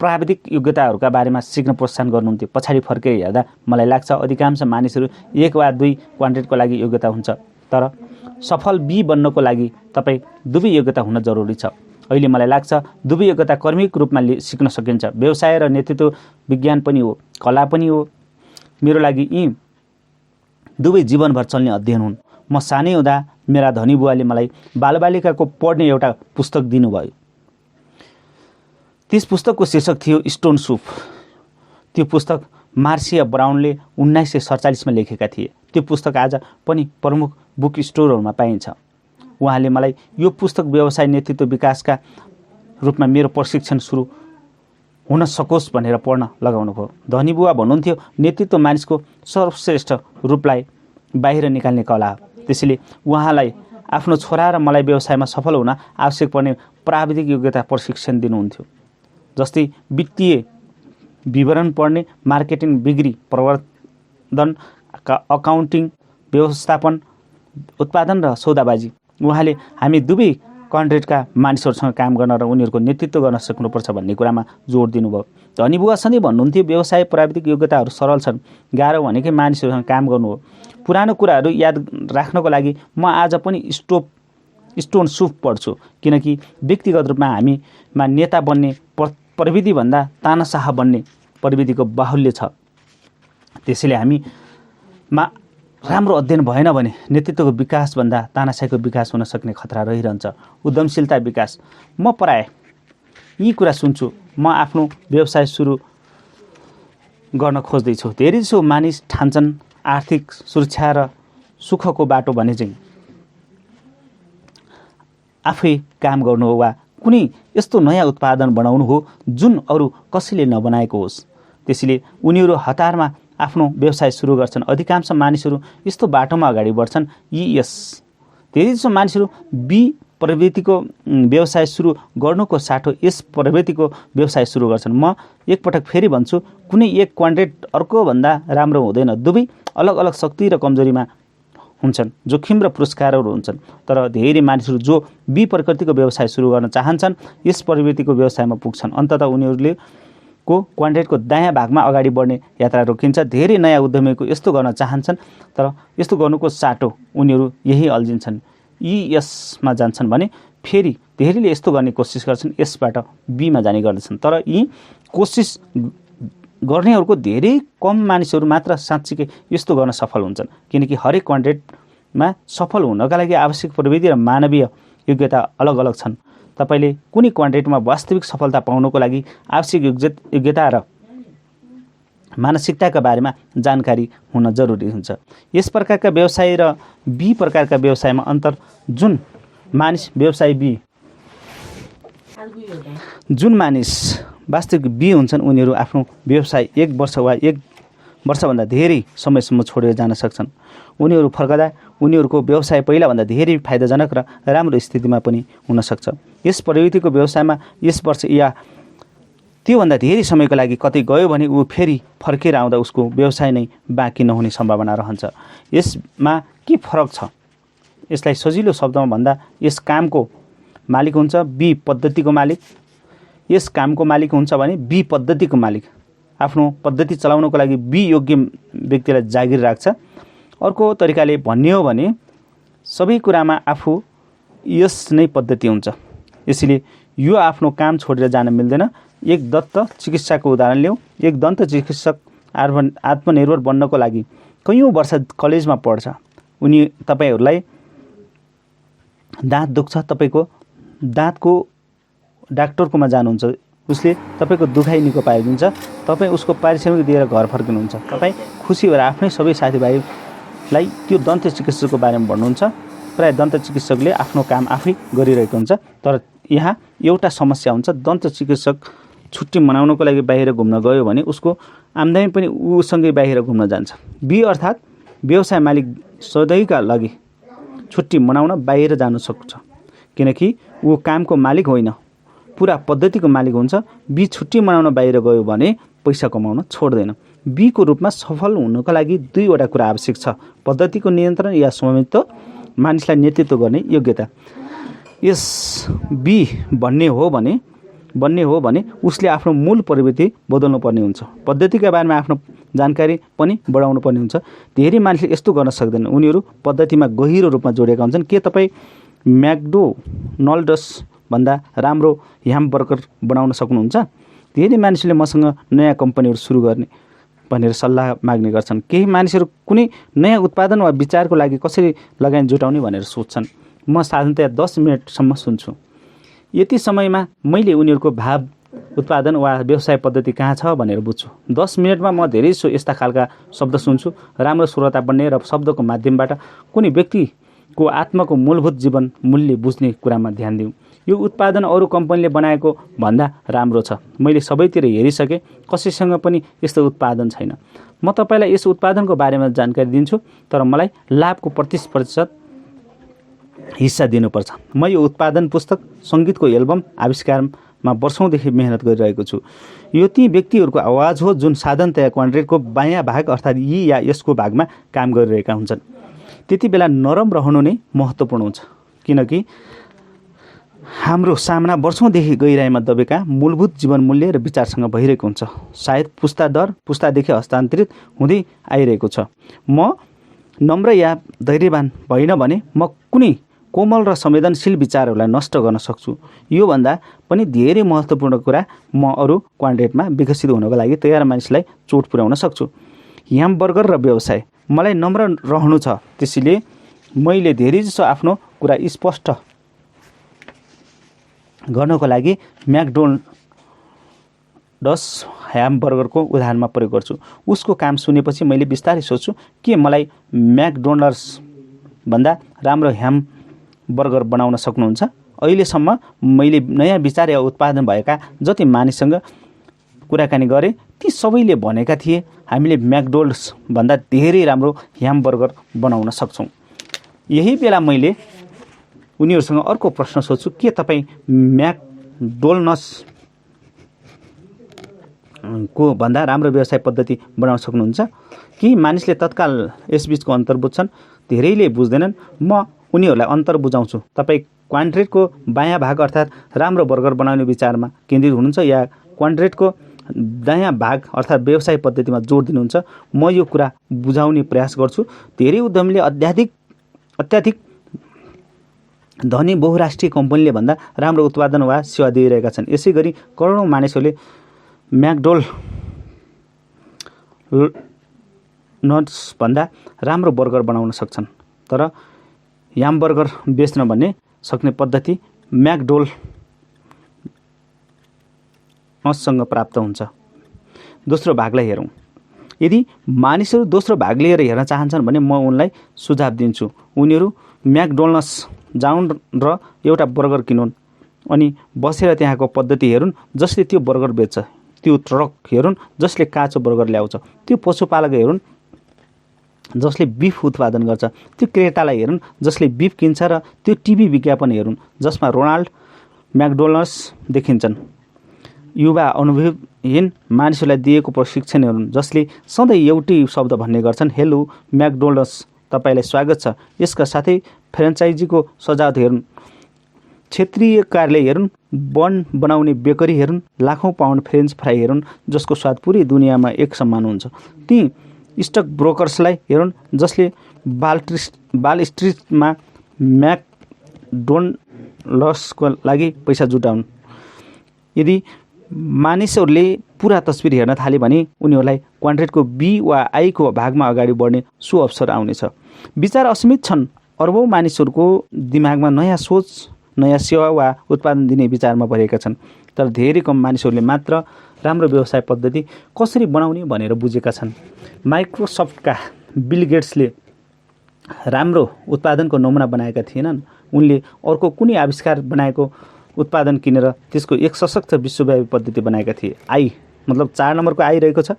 प्राविधिक योग्यताहरूका बारेमा सिक्न प्रोत्साहन गर्नुहुन्थ्यो। पछाडि फर्केर हेर्दा मलाई लाग्छ अधिकांश मानिसहरू 1 वा 2 क्वान्टिटीको लागि योग्यता हुन्छ, तर सफल बी बन्नको लागि तपाईँ दुवै योग्यता हुन जरुरी छ। अहिले मलाई लाग्छ दुवै योग्यता कर्मिक रूपमा सिक्न सकिन्छ। व्यवसाय र नेतृत्व विज्ञान पनि हो, कला पनि हो। मेरो लागि यी दुवै जीवनभर चल्ने अध्ययन हुन्। म सानै हुँदा मेरा धनी बुवाले मलाई बालबालिकाको पढ्ने एउटा पुस्तक दिनुभयो। त्यस पुस्तकको शीर्षक थियो स्टोन सुप। त्यो पुस्तक मार्सिया ब्राउनले 1947 मा लेखेका थिए। त्यो पुस्तक आज पनि प्रमुख बुक स्टोरहरूमा पाइन्छ। उहाँले मलाई यो पुस्तक व्यवसाय नेतृत्व विकासका रूपमा मेरो प्रशिक्षण सुरु हुन सकोस् भनेर पढ्न लगाउनुभयो। धनी बुवा भन्नुहुन्थ्यो, नेतृत्व मानिसको सर्वश्रेष्ठ रूपलाई बाहिर निकाल्ने कला हो। त्यसैले उहाँलाई आफ्नो छोरा र मलाई व्यवसायमा सफल हुन आवश्यक पर्ने प्राविधिक योग्यता प्रशिक्षण दिनुहुन्थ्यो, जस्तै वित्तीय विवरण पढ्ने, मार्केटिङ, बिक्री प्रबन्धन, अकाउन्टिङ, व्यवस्थापन, उत्पादन र सौदाबाजी। उहाँले हामी दुवै कन्ट्रेक्टका मानिसहरूसँग काम गर्न र उनीहरूको नेतृत्व गर्न सक्नुपर्छ भन्ने कुरामा जोड दिनुभयो। धनी बुवा सधैँ भन्नुहुन्थ्यो व्यवसाय प्राविधिक योग्यताहरू सरल छन्, गाह्रो भनेकै मानिसहरूसँग काम गर्नु हो। पुरानो कुराहरू याद राख्नको लागि म आज पनि स्टोन सुप पढ्छु, किनकि व्यक्तिगत रूपमा हामीमा नेता बन्ने प्रविधिभन्दा तानाशाह बन्ने प्रविधिको बाहुल्य छ। त्यसैले हामीमा राम्रो अध्ययन भएन भने नेतृत्वको विकासभन्दा तानाशाहीको विकास हुन सक्ने खतरा रहिरहन्छ। उद्यमशीलता विकास, म प्राय यी कुरा सुन्छु। म आफ्नो व्यवसाय सुरु गर्न खोज्दैछु। धेरैजसो मानिस ठान्छन् आर्थिक सुरक्षा र सुखको बाटो भने चाहिँ आफै काम गर्नु हो वा कुनै यस्तो नयाँ उत्पादन बनाउनु हो जुन अरू कसैले नबनाएको होस्। त्यसैले उनीहरू हतारमा आफ्नो व्यवसाय सुरु गर्छन्। अधिकांश मानिसहरू यस्तो बाटोमा अगाडि बढ्छन्। धेरैजसो मानिसहरू बी प्रवृत्तिको व्यवसाय सुरु गर्नुको साटो एस प्रवृत्तिको व्यवसाय सुरु गर्छन्। म एकपटक फेरि भन्छु, कुनै एक क्वाड्रेन्ट अर्कोभन्दा राम्रो हुँदैन। दुवै अलग अलग शक्ति र कमजोरीमा हुन्छन्, जोखिम र पुरस्कारहरू हुन्छन्। तर धेरै मानिसहरू जो बी प्रकृतिको व्यवसाय सुरु गर्न चाहन्छन् यस प्रवृत्तिको व्यवसायमा पुग्छन्। अन्ततः उनीहरूले क्वाड्रेन्टको दायाँ भागमा अगाडि बढ्ने यात्रा रोकिन्छ। धेरै नयाँ उद्यमीको यस्तो गर्न चाहन्छन्, तर यस्तो गर्नुको साटो उनीहरू यही अल्झिन्छन्, यसमा जान्छन् भने फेरि धेरैले यस्तो गर्ने कोसिस गर्छन्, यसबाट बीमा जाने गर्दछन्। तर यी कोसिस गर्नेहरूको धेरै कम मानिसहरू मात्र साँच्चीकै यस्तो गर्न सफल हुन्छन्, किनकि हरेक क्वाड्रेन्टमा सफल हुनका लागि आवश्यक प्रविधि र मानवीय योग्यता अलग अलग छन्। तपाईले कुनै क्वाड्रेन्टमा वास्तविक सफलता पाउनको लागि आवश्यक योग्यता र मानसिकताका बारेमा जानकारी हुन जरुरी हुन्छ। यस प्रकारका व्यवसाय र बी प्रकारका व्यवसायमा अन्तर जुन मानिस वास्तविक बी हुन्छन् उनीहरू आफ्नो व्यवसाय 1 वर्ष वा 1 वर्षभन्दा धेरै समयसम्म छोडेर जान सक्छन्। उनीहरू फर्कदा उनीहरूको व्यवसाय पहिलाभन्दा धेरै फाइदाजनक र राम्रो स्थितिमा पनि हुन सक्छ। यस प्रवृत्तिको व्यवसायमा यस वर्ष या त्योभन्दा धेरै समयको लागि कतै गयो भने ऊ फेरि फर्केर आउँदा उसको व्यवसाय नै बाँकी नहुने सम्भावना रहन्छ। यसमा के फरक छ? यसलाई सजिलो शब्दमा भन्दा यस कामको मालिक हुन्छ बी पद्धतिको मालिक, यस कामको मालिक हुन्छ भने बी पद्धतिको मालिक आफ्नो पद्धति चलाउनको लागि बी योग्य व्यक्तिलाई जागिर राख्छ। अर्को तरिकाले भन्ने हो भने सबै कुरामा आफू यस नै पद्धति हुन्छ। यसैले यो आफ्नो काम छोडेर जान मिल्दैन। एक दन्त चिकित्साको उदाहरण लिउँ। एक दन्त चिकित्सक आत्मनिर्भर बन्नको लागि कैयौँ वर्ष कलेजमा पढ्छ। तपाईहरूलाई दाँत दुख्छ, तपाईँको दाँतको डाक्टरकोमा जानुहुन्छ, उसले तपाईँको दुखाइ निको पारिदिन्छ, तपाईँ उसको पारिश्रमिक दिएर घर फर्किनुहुन्छ। तपाईँ खुसी भएर आफ्नै सबै साथीभाइलाई त्यो दन्त चिकित्सकको बारेमा भन्नुहुन्छ। प्रायः दन्त चिकित्सकले आफ्नो काम आफै गरिरहेको हुन्छ। तर यहाँ एउटा समस्या हुन्छ, दन्त चिकित्सक छुट्टी मनाउनको लागि बाहिर घुम्न गयो भने उसको आम्दानी पनि उसँगै बाहिर घुम्न जान्छ। बी अर्थात् व्यवसाय मालिक सधैँका लागि छुट्टी मनाउन बाहिर जान सक्छ, किनकि ऊ कामको मालिक होइन, पुरा पद्धतिको मालिक हुन्छ। बी छुट्टी मनाउन बाहिर गयो भने पैसा कमाउन छोड्दैन। बीको रूपमा सफल हुनको लागि दुईवटा कुरा आवश्यक छ, पद्धतिको नियन्त्रण या स्वामित्व, मानिसलाई नेतृत्व गर्ने योग्यता। यस बी बन्ने हो भने उसले आफ्नो मूल प्रवृत्ति बदल्नु पर्ने हुन्छ। पद्धतिका बारेमा आफ्नो जानकारी पनि बढाउनु पर्ने हुन्छ। धेरै मानिसले यस्तो गर्न सक्दैनन्, उनीहरू पद्धतिमा गहिरो रूपमा जोडिएका हुन्छन्। के तपाईँ म्याकडोनल्ड्स भन्दा राम्रो ह्यामबर्गर बनाउन सक्नुहुन्छ? धेरै मानिसले मसँग नयाँ कम्पनीहरू सुरु गर्ने भनेर सल्लाह माग्ने गर्छन्। केही मानिसहरू कुनै नयाँ उत्पादन वा विचारको लागि कसरी लगानी जुटाउने भनेर सोध्छन्। म साधारणतया 10 मिनटसम्म सुन्छु। यति समयमा मैले उनीहरूको भाव, उत्पादन वा व्यवसाय पद्धति कहाँ छ भनेर बुझ्छु। 10 मिनटमा म धेरै यस्ता खालका शब्द सुन्छु। राम्रो श्रोता बन्ने र शब्दको माध्यमबाट कुनै व्यक्तिको आत्माको मूलभूत जीवन मूल्य बुझ्ने कुरामा ध्यान दिउँ। यो उत्पादन अरू कम्पनीले बनाएको भन्दा राम्रो छ। मैले सबैतिर हेरिसकेँ, कसैसँग पनि यस्तो उत्पादन छैन। म तपाईँलाई यस उत्पादनको बारेमा जानकारी दिन्छु, तर मलाई लाभको प्रतिशत हिस्सा दिनुपर्छ। म यो उत्पादन पुस्तक, सङ्गीतको एल्बम आविष्कारमा वर्षौँदेखि मेहनत गरिरहेको छु। यो ती व्यक्तिहरूको आवाज हो जुन साधारणतया क्वाड्रेन्टको बायाँ भाग अर्थात् यी या यसको भागमा काम गरिरहेका हुन्छन्। त्यति बेला नरम रहनु नै महत्त्वपूर्ण हुन्छ, किनकि हाम्रो सामना वर्षौँदेखि गहिराइमा दबेका मूलभूत जीवन मूल्य र विचारसँग भइरहेको हुन्छ। सायद पुस्ता दर पुस्तादेखि हस्तान्तरित हुँदै आइरहेको छ। म नम्र या धैर्यवान भइन भने म कुनै कोमल र संवेदनशील विचारहरूलाई नष्ट गर्न सक्छु। योभन्दा पनि धेरै महत्त्वपूर्ण कुरा, म अरू क्वाड्रेन्टमा विकसित हुनको लागि तयार मानिसलाई चोट पुर्याउन सक्छु। ह्यामबर्गर र व्यवसाय। मलाई नम्र रहनु छ, त्यसैले मैले धेरैजसो आफ्नो कुरा स्पष्ट गर्नको लागि म्याकडोनल्ड्स ह्यामबर्गरको उदाहरणमा प्रयोग गर्छु। उसको काम सुनेपछि मैले बिस्तारै सोच्छु, के मलाई म्याकडोनल्ड्सभन्दा राम्रो ह्यामबर्गर बनाउन सक्नुहुन्छ? अहिलेसम्म मैले नयाँ विचार या उत्पादन भएका जति मानिससँग कुराकानी गरेँ, ती सबैले भनेका थिए हामीले म्याकडोनल्ड्सभन्दा धेरै राम्रो ह्यामबर्गर बनाउन सक्छौँ। यही बेला मैले उनीहरूसँग अर्को प्रश्न सोध्छु, के तपाईँ म्याकडोनल्ड्सको भन्दा राम्रो व्यवसाय पद्धति बनाउन सक्नुहुन्छ? केही मानिसले तत्काल यसबीचको अन्तर बुझ्छन्, धेरैले बुझ्दैनन्। म उनीहरूलाई अन्तर बुझाउँछु। तपाईँ क्वाड्रेन्टको बायाँ भाग अर्थात् राम्रो बर्गर बनाउने विचारमा केन्द्रित हुनुहुन्छ या क्वाड्रेन्टको दायाँ भाग अर्थात् व्यवसाय पद्धतिमा जोड दिनुहुन्छ? म यो कुरा बुझाउने प्रयास गर्छु। धेरै उद्यमीले अत्याधिक धनी बहुराष्ट्रिय कम्पनीले भन्दा राम्रो उत्पादन वा सेवा दिइरहेका छन्। यसै गरी करोडौँ मानिसहरूले म्याकडोनल्ड्सभन्दा राम्रो बर्गर बनाउन सक्छन्, तर ह्यामबर्गर बेच्न भन्ने सक्ने पद्धति म्याकडोनल्ड्ससँग प्राप्त हुन्छ। दोस्रो भागलाई हेरौँ। यदि मानिसहरू दोस्रो भाग लिएर हेर्न चाहन्छन् भने म उनलाई सुझाव दिन्छु, उनीहरू म्याकडोनल्ड्स जाउन् र एउटा बर्गर किनुन् अनि बसेर त्यहाँको पद्धति हेरुन् जसले त्यो बर्गर बेच्छ, त्यो ट्रक हेरुन् जसले काँचो बर्गर ल्याउँछ, त्यो पशुपालक हेरुन् जसले बिफ उत्पादन गर्छ, त्यो क्रेतालाई हेरुन् जसले बिफ किन्छ र त्यो टिभी विज्ञापन हेरुन् जसमा रोनाल्ड म्याकडोनल्ड्स देखिन्छन्। युवा अनुभवहीन मानिसहरूलाई दिएको प्रशिक्षण हेरुन् जसले सधैँ एउटै शब्द भन्ने गर्छन्, हेलो म्याकडोनल्ड्स, तपाईलाई स्वागत छ। यसका साथै फ्रेन्चाइजीको सजावट हेरुन्, क्षेत्रीय कार्यालय हेरुन्, बन बनाउने बेकरी हेरुन्, लाखौं पाउन्ड फ्रेन्च फ्राई हेरुन् जसको स्वाद पुरै दुनियाँमा एक समान हुन्छ। ती स्टक ब्रोकर्सलाई हेरुन् जसले वाल स्ट्रिटमा म्याकडोनल्ड्सको लागि पैसा जुटाउन्। यदि मानिसहरूले पूरा तस्बिर हेर्न थाले भने उनीहरूलाई क्वाड्रेन्टको बी वा आई को भागमा अगाडि बढ्ने सुअवसर आउनेछ। विचार असीमित छन्। अर्बौं मानिसहरूको दिमागमा नयाँ सोच, नयाँ सेवा वा उत्पादन दिने विचारमा भरिएका छन्, तर धेरै कम मानिसहरूले मात्र राम्रो व्यवसाय पद्धति कसरी बनाउने भनेर बुझेका छन्। माइक्रोसफ्टका बिल गेट्सले राम्रो उत्पादनको नमुना बनाएका थिएनन्। उनले अर्को कुनै आविष्कार बनाएको उत्पादन किनेर त्यसको एक सशक्त विश्वव्यापी पद्धति बनाएका थिए। आई मतलब 4 नम्बरको आई रहेको छ,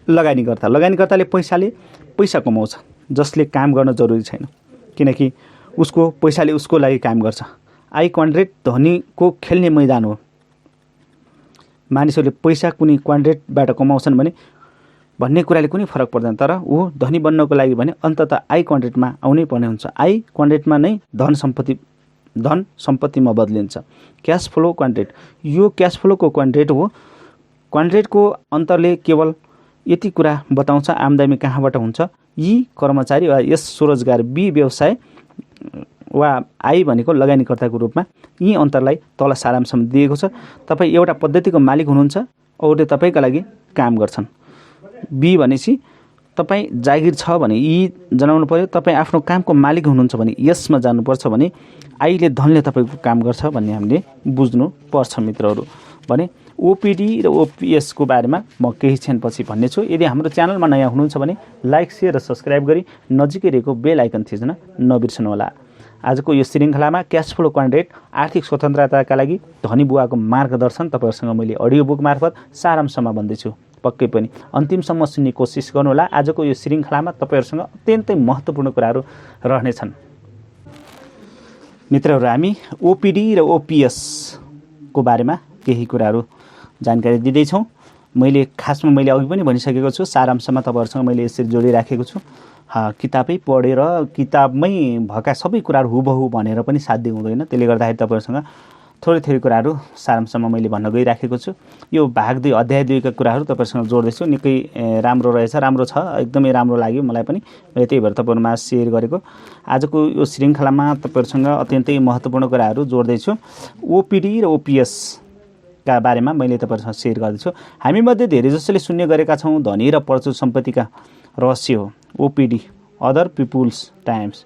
लगानीकर्ता। लगानीकर्ताले पैसा कमाउँछ, जसले काम गर्न जरुरी छैन किनकि उसको पैसाले उसको लागि काम गर्छ। आई क्वाड्रेन्ट धनीको खेल्ने मैदान हो। मानिसहरूले पैसा कुनै क्वाड्रेन्टबाट कमाउँछन् भने भन्ने कुराले कुनै फरक पर्दैन, तर ऊ धनी बन्नको लागि भने अन्ततः आई क्वाड्रेन्टमा आउनै पर्ने हुन्छ। आई क्वाड्रेन्टमा नै धन सम्पत्तिमा बदलिन्छ। क्याश फ्लो क्वाड्रेन्ट, यो क्याश फ्लोको क्वाड्रेन्ट हो। क्वाड्रेन्टको अन्तरले केवल यति कुरा बताउँछ, आम्दानी कहाँबाट हुन्छ, यी कर्मचारी वा यस स्वरोजगार, बी व्यवसाय वा आई भनेको लगानीकर्ताको रूपमा। यी अन्तरलाई तल सारांशमा दिएको छ। तपाईँ एउटा पद्धतिको मालिक हुनुहुन्छ, अरूले तपाईँका लागि काम गर्छन्। बी भनेपछि तपाईँ जागिर छ भने यी जनाउनु पर्यो। तपाईँ आफ्नो कामको मालिक हुनुहुन्छ भने यसमा जानुपर्छ भने आईले धनले तपाईँको काम गर्छ भन्ने हामीले बुझ्नुपर्छ मित्रहरू। भने ओपिडी र ओपिएसको बारेमा म केही क्षणपछि भन्ने छु। यदि हाम्रो च्यानलमा नयाँ हुनुहुन्छ भने लाइक, सेयर र सब्सक्राइब गरी नजिकै रहेको बेल आइकन थिच्न नबिर्सनुहोला। आजको यो श्रृङ्खलामा क्याश फ्लो क्वाड्रेन्ट, आर्थिक स्वतन्त्रताका लागि धनी बुवाको मार्गदर्शन तपाईँहरूसँग मैले अडियो बुक मार्फत सारांशमा भन्दैछु। पक्कै पनि अन्तिमसम्म सुन्ने कोसिस गर्नुहोला। आजको यो श्रृङ्खलामा तपाईँहरूसँग अत्यन्तै महत्त्वपूर्ण कुराहरू रहनेछन्। मित्रहरू, हामी ओपिडी र ओपिएसको बारेमा केही कुराहरू जानकारी दिँदैछौँ। मैले अघि पनि भनिसकेको छु, सारांशमा तपाईँहरूसँग मैले यसरी जोडिराखेको छु। किताबै पढेर किताबमै भएका सबै कुराहरू हुबहु भनेर पनि साध्य हुँदैन। त्यसले गर्दाखेरि तपाईँहरूसँग थोरै थोरै कुराहरू सारांशमा मैले भन्न गइराखेको छु। यो भाग 2 अध्याय 2 का कुराहरू तपाईँहरूसँग जोड्दैछु। निकै राम्रो रहेछ, राम्रो छ, एकदमै राम्रो लाग्यो मलाई पनि। मैले त्यही भएर तपाईँहरूमा सेयर गरेको। आजको यो श्रृङ्खलामा तपाईँहरूसँग अत्यन्तै महत्त्वपूर्ण कुराहरू जोड्दैछु। ओपिडी र ओपिएस का बारेमा मैले तपाईँहरूसँग सेयर गर्दैछु। हामीमध्ये धेरै जसोले सुन्ने गरेका छौँ धनी र प्रचुर सम्पत्तिका रहस्य हो ओपिडी, अदर पिपुल्स टाइम्स,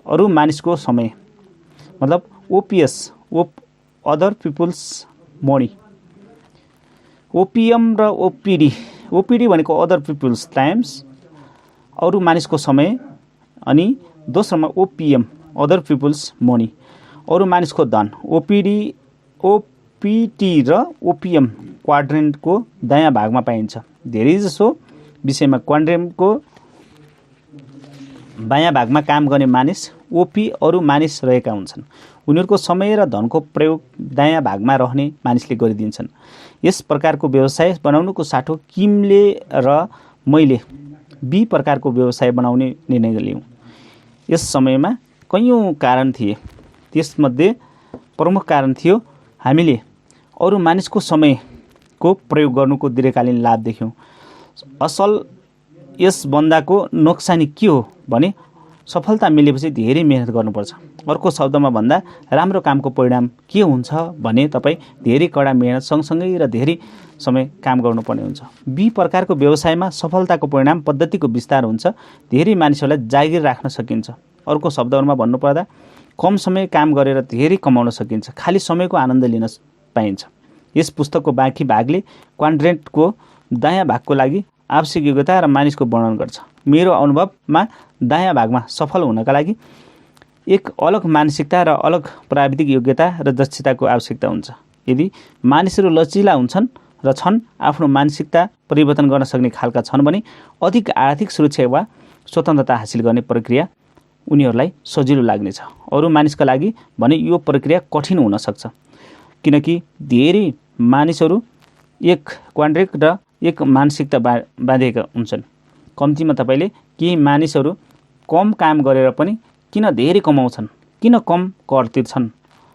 अरू मानिसको समय, मतलब OPs, other people's money. Opium र ओपिडी, ओपिडी भनेको अदर पिपुल्स टाइम्स, अरू मानिसको समय, अनि दोस्रोमा ओपिएम, अदर पिपुल्स मनी, अरू मानिसको धन। ओपिटी र ओपिएम क्वाड्रेन्टको दायाँ भागमा पाइन्छ। धेरैजसो विषयमा क्वाड्रेन्टको बायाँ भागमा काम गर्ने मानिस ओपी अरू मानिस रहेका हुन्छन्। उनीहरूको समय र धनको प्रयोग दायाँ भागमा रहने मानिसले गरिदिन्छन्। यस प्रकारको व्यवसाय बनाउनुको साटो किमले र मैले बी प्रकारको व्यवसाय बनाउने निर्णय लियौँ। यस समयमा कैयौँ कारण थिए। त्यसमध्ये प्रमुख कारण थियो हामीले अरू मानिसको समयको प्रयोग गर्नुको दीर्घकालीन लाभ देख्यौँ। असल यस बन्दाको नोक्सानी के हो भने सफलता मिलेपछि धेरै मेहनत गर्नुपर्छ। अर्को शब्दमा भन्दा राम्रो कामको परिणाम के हुन्छ भने तपाईँ धेरै कडा मेहनत सँगसँगै र धेरै समय काम गर्नुपर्ने हुन्छ। बी प्रकारको व्यवसायमा सफलताको परिणाम पद्धतिको विस्तार हुन्छ। धेरै मानिसहरूलाई जागिर राख्न सकिन्छ। अर्को शब्दहरूमा भन्नुपर्दा कम समय काम गरेर धेरै कमाउन सकिन्छ। खाली समयको आनन्द लिन पाइन्छ। यस पुस्तकको बाँकी भागले क्वाड्रेन्टको दायाँ भागको लागि आवश्यक योग्यता र मानिसको वर्णन गर्छ। मेरो अनुभवमा दायाँ भागमा सफल हुनका लागि एक अलग मानसिकता र अलग प्राविधिक योग्यता र दक्षताको आवश्यकता हुन्छ। यदि मानिसहरू लचिला हुन्छन् र छन्, आफ्नो मानसिकता परिवर्तन गर्न सक्ने खालका छन् भने अधिक आर्थिक सुरक्षा वा स्वतन्त्रता हासिल गर्ने प्रक्रिया उनीहरूलाई सजिलो लाग्नेछ। अरू मानिसका लागि भने यो प्रक्रिया कठिन हुन सक्छ, किनकि धेरै मानिसहरू एक क्वाड्रेन्ट र एक मानसिकता बाँधेका हुन्छन्। कम्तीमा तपाईँले केही मानिसहरू कम काम गरेर पनि किन धेरै कमाउँछन्, किन कम कर तिर्छन्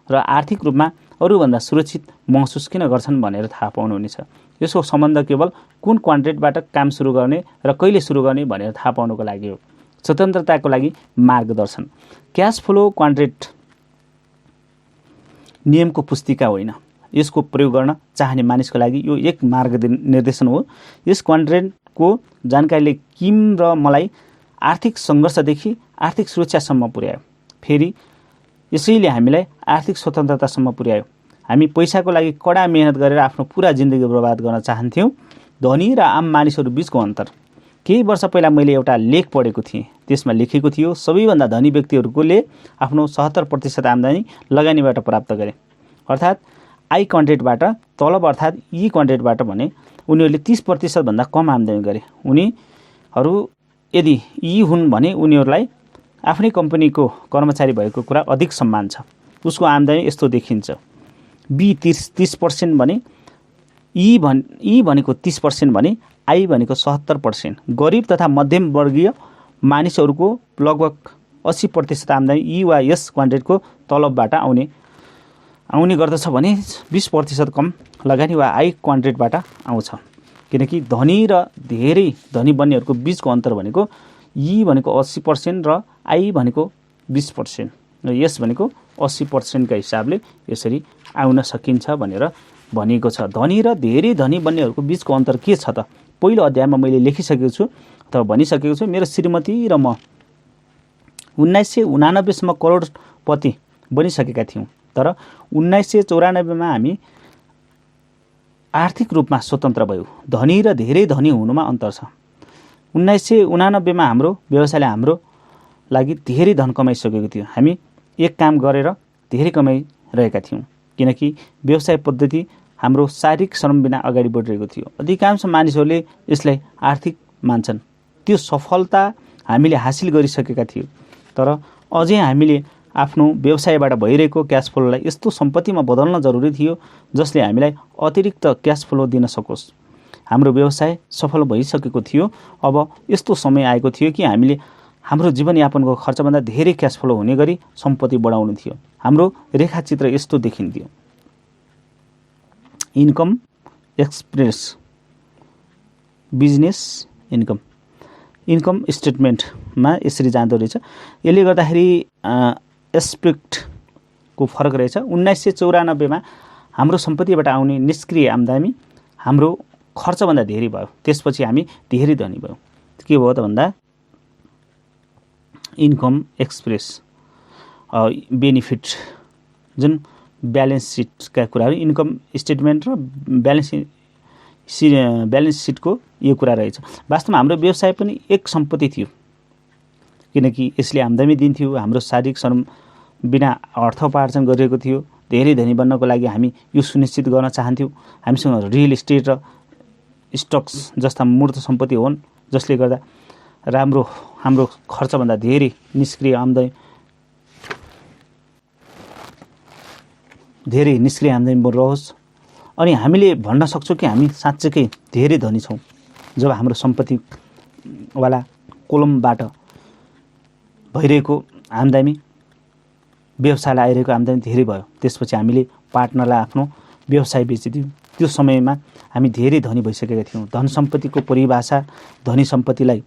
र आर्थिक रूपमा अरूभन्दा सुरक्षित महसुस किन गर्छन् भनेर थाहा पाउनुहुनेछ। यसको सम्बन्ध केवल कुन क्वाड्रेन्टबाट काम सुरु गर्ने र कहिले सुरु गर्ने भनेर थाहा पाउनुको लागि हो। स्वतन्त्रताको लागि मार्गदर्शन। क्यास फ्लो क्वाड्रेन्ट नियमको पुस्तिका होइन, यसको प्रयोग गर्न चाहने मानिसको लागि यो एक मार्गनिर्देशन हो। यस क्वाड्रेन्टको जानकारीले किम र मलाई आर्थिक सङ्घर्षदेखि आर्थिक सुरक्षासम्म पुर्यायो। फेरि यसैले हामीलाई आर्थिक स्वतन्त्रतासम्म पुर्यायो। हामी पैसाको लागि कडा मेहनत गरेर आफ्नो पुरा जिन्दगी बर्बाद गर्न चाहन्थ्यौँ। धनी र आम मानिसहरू बीचको अन्तर। केही वर्ष पहिला मैले एउटा लेख पढेको थिएँ। त्यसमा लेखेको थियो सबैभन्दा धनी व्यक्तिहरूले आफ्नो 70% आम्दानी लगानीबाट प्राप्त गरे, अर्थात् आई क्वाड्रेन्टबाट। तलब अर्थात् ई क्वाड्रेन्टबाट भने उनीहरूले 30% भन्दा कम आम्दानी गरे। उनीहरू यदि यी हुन् भने उनीहरूलाई आफ्नै कम्पनीको कर्मचारी भएको कुरा अधिक सम्मान छ। उसको आम्दानी यस्तो देखिन्छ। बी 30% भने ई भनेको 30% भने आई भनेको 70%। गरिब तथा मध्यम वर्गीय मानिसहरूको लगभग 80% आम्दानी ई वा यस क्वाड्रेन्टको तलबबाट आउने गर्दछ भने 20% कम लगानी वा आई क्वाड्रेन्टबाट आउँछ। किनकि धनी र धेरै धनी बन्नेहरूको बीचको अन्तर भनेको ई भनेको 80% र आई भनेको 20% र यस भनेको 80% का हिसाबले यसरी आउन सकिन्छ भनेर भनिएको छ। धनी र धेरै धनी बन्नेहरूको बीचको अन्तर के छ त? पहिलो अध्यायमा मैले लेखिसकेको छु अथवा भनिसकेको छु। मेरो श्रीमती र म 1989 सम्म करोडपति बनिसकेका थियौँ, तर 1994 मा हामी आर्थिक रूपमा स्वतन्त्र भयौँ। धनी र धेरै धनी हुनुमा अन्तर छ। 1989 मा हाम्रो व्यवसायले हाम्रो लागि धेरै धन कमाइसकेको थियो। हामी एक काम गरेर धेरै कमाइरहेका थियौँ, किनकि व्यवसाय पद्धति हाम्रो शारीरिक श्रम बिना अगाडि बढिरहेको थियो। अधिकांश मानिसहरूले यसलाई आर्थिक मान्छन्। त्यो सफलता हामीले हासिल गरिसकेका थियौँ, तर अझै हामीले आफ्नो व्यवसायबाट भइरहेको क्यास फ्लोलाई यस्तो सम्पत्तिमा बदल्न जरुरी थियो जसले हामीलाई अतिरिक्त क्यास फ्लो दिन सकोस्। हाम्रो व्यवसाय सफल भइसकेको थियो। अब यस्तो समय आएको थियो कि हामीले हाम्रो जीवनयापनको खर्चभन्दा धेरै क्यास फ्लो हुने गरी सम्पत्ति बढाउनु थियो। हाम्रो रेखाचित्र यस्तो देखिन्थ्यो। इन्कम एक्सप्रेस बिजनेस इन्कम स्टेटमेन्टमा यसरी जाँदो रहेछ। यसले गर्दाखेरि एस्पेक्टको फरक रहेछ। 1994मा हाम्रो सम्पत्तिबाट आउने निष्क्रिय आम्दानी हाम्रो खर्चभन्दा धेरै भयो। त्यसपछि हामी धेरै धनी भयौँ। के भयो त भन्दा इन्कम एक्सप्रेस बेनिफिट जुन ब्यालेन्स सिटका कुराहरू, इन्कम स्टेटमेन्ट र ब्यालेन्स सिटको यो कुरा रहेछ। वास्तवमा हाम्रो व्यवसाय पनि एक सम्पत्ति थियो, किनकि यसले आम्दानी दिन्थ्यो। हाम्रो शारीरिक श्रम बिना अर्थोपार्जन गरिरहेको थियो। धेरै धनी बन्नको लागि हामी यो सुनिश्चित गर्न चाहन्थ्यौँ हामीसँग रियल इस्टेट र स्टक्स जस्ता मूर्त सम्पत्ति हुन्, जसले गर्दा हाम्रो खर्चभन्दा धेरै निष्क्रिय आम्दानी रहोस्। अनि हामीले भन्न सक्छौँ कि हामी साँच्चैकै धेरै धनी छौँ जब हाम्रो सम्पत्तिवाला कोलमबाट भइरहेको आम्दानी, व्यवसायलाई आइरहेको आम्दानी धेरै भयो। त्यसपछि हामीले पार्टनरलाई आफ्नो व्यवसाय बेचिदियौँ। त्यो समयमा हामी धेरै धनी भइसकेका थियौँ। धन सम्पत्तिको परिभाषा, धन सम्पत्तिलाई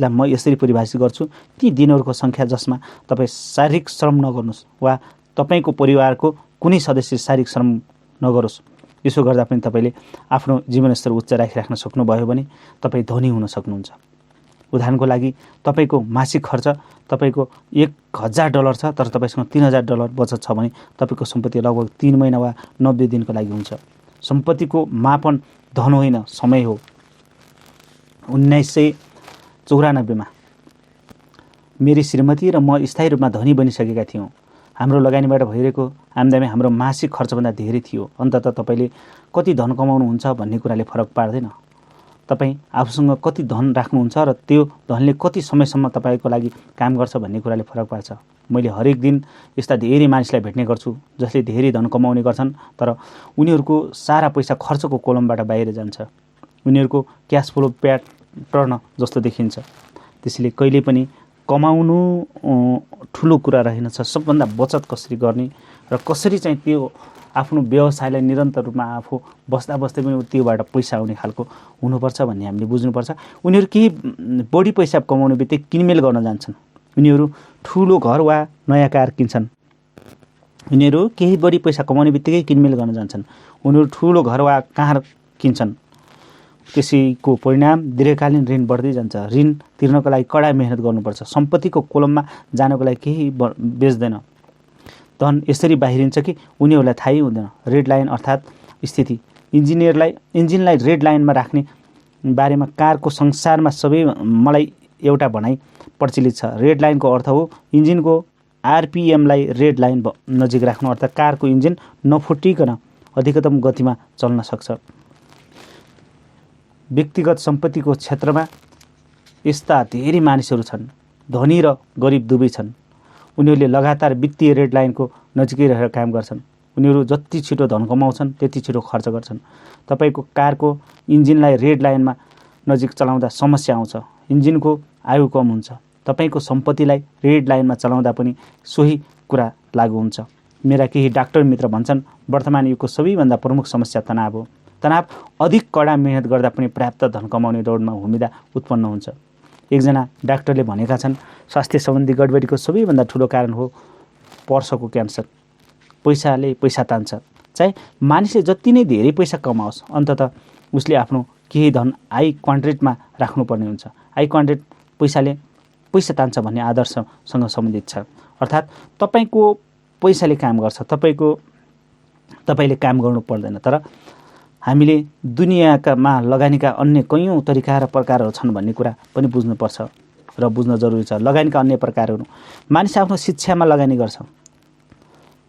म यसरी परिभाषित गर्छु। ती दिनहरूको सङ्ख्या जसमा तपाईँ शारीरिक श्रम नगर्नुहोस् वा तपाईँको परिवारको कुनै सदस्य शारीरिक श्रम नगरोस्। यसो गर्दा पनि तपाईँले आफ्नो जीवनस्तर उच्च राखिराख्न सक्नुभयो भने तपाईँ धनी हुन सक्नुहुन्छ। उदाहरणको लागि तपाईँको मासिक खर्च तपाईँको $1000 छ, तर तपाईँसँग $3000 बचत छ भने तपाईँको सम्पत्ति लगभग 3 महिना वा 90 दिनको लागि हुन्छ। सम्पत्तिको मापन धन होइन, समय हो। 1994मा मेरी श्रीमती र म स्थायी रूपमा धनी बनिसकेका थियौँ। हाम्रो लगानीबाट भइरहेको आम्दानी हाम्रो मासिक खर्चभन्दा धेरै थियो। अन्ततः तपाईँले कति धन कमाउनुहुन्छ भन्ने कुराले फरक पार्दैन। तपाईँ आफूसँग कति धन राख्नुहुन्छ र त्यो धनले कति समयसम्म तपाईँको लागि काम गर्छ भन्ने कुराले फरक पार्छ। मैले हरेक दिन यस्ता धेरै मानिसलाई भेट्ने गर्छु जसले धेरै धन कमाउने गर्छन्, तर उनीहरूको सारा पैसा खर्चको कोलमबाट बाहिर जान्छ। उनीहरूको क्यास फ्लो प्याटर्न जस्तो देखिन्छ। त्यसैले कहिले पनि कमाउनु ठुलो कुरा रहेनछ। सबभन्दा बचत कसरी गर्ने र कसरी चाहिँ त्यो आफ्नो व्यवसायलाई निरन्तर रूपमा आफू बस्दा पनि त्योबाट पैसा आउने खालको हुनुपर्छ भन्ने हामीले बुझ्नुपर्छ। उनीहरू केही बढी पैसा कमाउने बित्तिकै किनमेल गर्न जान्छन्। उनीहरू ठुलो घर वा नयाँ कार किन्छन्। उनीहरू केही बढी पैसा कमाउने बित्तिकै किनमेल गर्न जान्छन्। उनीहरू ठुलो घर वा कार किन्छन्। त्यसैको परिणाम दीर्घकालीन ऋण बढ्दै जान्छ। ऋण तिर्नको लागि कडा मेहनत गर्नुपर्छ। सम्पत्तिको कोलममा जानको लागि केही बेच्दैन। धन यसरी बाहिरिन्छ कि उनीहरूलाई थाहै हुँदैन। रेड लाइन अर्थात् स्थिति। इन्जिनलाई रेड लाइनमा राख्ने बारेमा कारको संसारमा मलाई एउटा भनाइ प्रचलित छ। रेड लाइनको अर्थ हो इन्जिनको आरपिएमलाई रेड लाइन नजिक राख्नु, अर्थात् कारको इन्जिन नफुटिकन अधिकतम गतिमा चल्न सक्छ। व्यक्तिगत सम्पत्तिको क्षेत्रमा यस्ता धेरै मानिसहरू छन्। धनी र गरिब दुवै छन्। उनीहरूले लगातार वित्तीय रेड लाइनको नजिकै रहेर काम गर्छन्। उनीहरू जति छिटो धन कमाउँछन् त्यति छिटो खर्च गर्छन्। तपाईँको कारको इन्जिनलाई रेड लाइनमा नजिक चलाउँदा समस्या आउँछ। इन्जिनको आयु कम हुन्छ। तपाईँको सम्पत्तिलाई रेड लाइनमा चलाउँदा पनि सोही कुरा लागू हुन्छ। मेरा केही डाक्टर मित्र भन्छन् वर्तमान युगको सबैभन्दा प्रमुख समस्या तनाव हो। तनाव अधिक कडा मेहनत गर्दा पनि पर्याप्त धन कमाउने दौडमा हुमिदा उत्पन्न हुन्छ। एकजना डाक्टरले भनेका छन् स्वास्थ्य सम्बन्धी गडबडीको सबैभन्दा ठुलो कारण हो पर्सको क्यान्सर। पैसाले पैसा तान्छ। चाहे मानिसले जति नै धेरै पैसा कमाओस्, अन्ततः उसले आफ्नो केही धन आई क्वाड्रेन्टमा राख्नुपर्ने हुन्छ। आई क्वाड्रेन्ट पैसाले पैसा तान्छ भन्ने आदर्शसँग सम्बन्धित छ। अर्थात् तपाईँको पैसाले काम गर्छ, तपाईँले काम गर्नु पर्दैन। तर हामीले दुनियाँमा लगानीका अन्य कैयौँ तरिका र प्रकारहरू छन् भन्ने कुरा पनि बुझ्नुपर्छ र बुझ्न जरुरी छ। लगानीका अन्य प्रकारहरू, मानिस आफ्नो शिक्षामा लगानी गर्छ।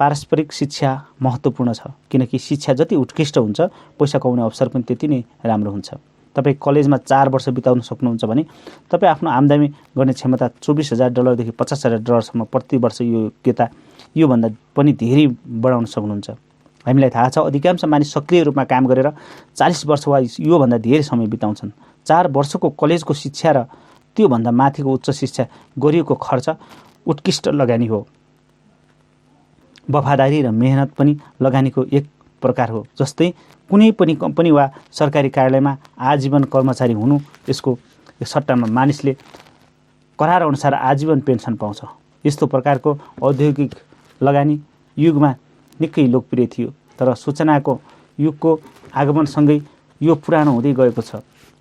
पारस्परिक शिक्षा महत्त्वपूर्ण छ, किनकि शिक्षा जति उत्कृष्ट हुन्छ पैसा कमाउने अवसर पनि त्यति नै राम्रो हुन्छ। तपाईँ कलेजमा 4 वर्ष बिताउन सक्नुहुन्छ भने तपाईँ आफ्नो आम्दानी गर्ने क्षमता $24,000 देखि $50,000 प्रति वर्ष योभन्दा पनि धेरै बढाउन सक्नुहुन्छ। हामीलाई थाहा छ अधिकांश मानिस सक्रिय रूपमा काम गरेर 40 वर्ष वा योभन्दा धेरै समय बिताउँछन्। 4 वर्षको कलेजको शिक्षा र त्योभन्दा माथिको उच्च शिक्षा गरिएको खर्च उत्कृष्ट लगानी हो। वफादारी र मेहनत पनि लगानीको एक प्रकार हो। जस्तै कुनै पनि कम्पनी वा सरकारी कार्यालयमा आजीवन कर्मचारी हुनु, यसको सट्टामा मानिसले करार अनुसार आजीवन पेन्सन पाउँछ। यस्तो प्रकारको औद्योगिक लगानी युगमा निकै लोकप्रिय थियो, तर सूचनाको युगको आगमनसँगै यो पुरानो हुँदै गएको छ।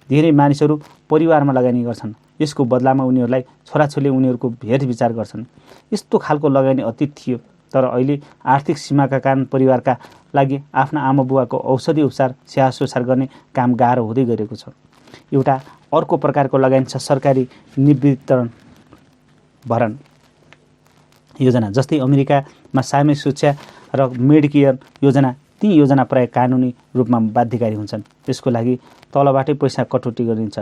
धेरै मानिसहरू परिवारमा लगानी गर्छन्, यसको बदलामा उनीहरूलाई छोराछोरीले उनीहरूको हेरविचार गर्छन्। यस्तो खालको लगानी अतीत थियो, तर अहिले आर्थिक सीमाका कारण परिवारका लागि आफ्ना आमा बुवाको औषधि उपचार स्याहार सुसार गर्ने काम गाह्रो हुँदै गएको छ। एउटा अर्को प्रकारको लगानी छ सरकारी निवृत्तिकरण भरण योजना। जस्तै अमेरिकामा सामूहिक शिक्षा र मेडिकेयर योजना, ती योजना प्राय कानुनी रूपमा बाध्यकारी हुन्छन्। त्यसको लागि तलबाटै पैसा कटौती गरिन्छ।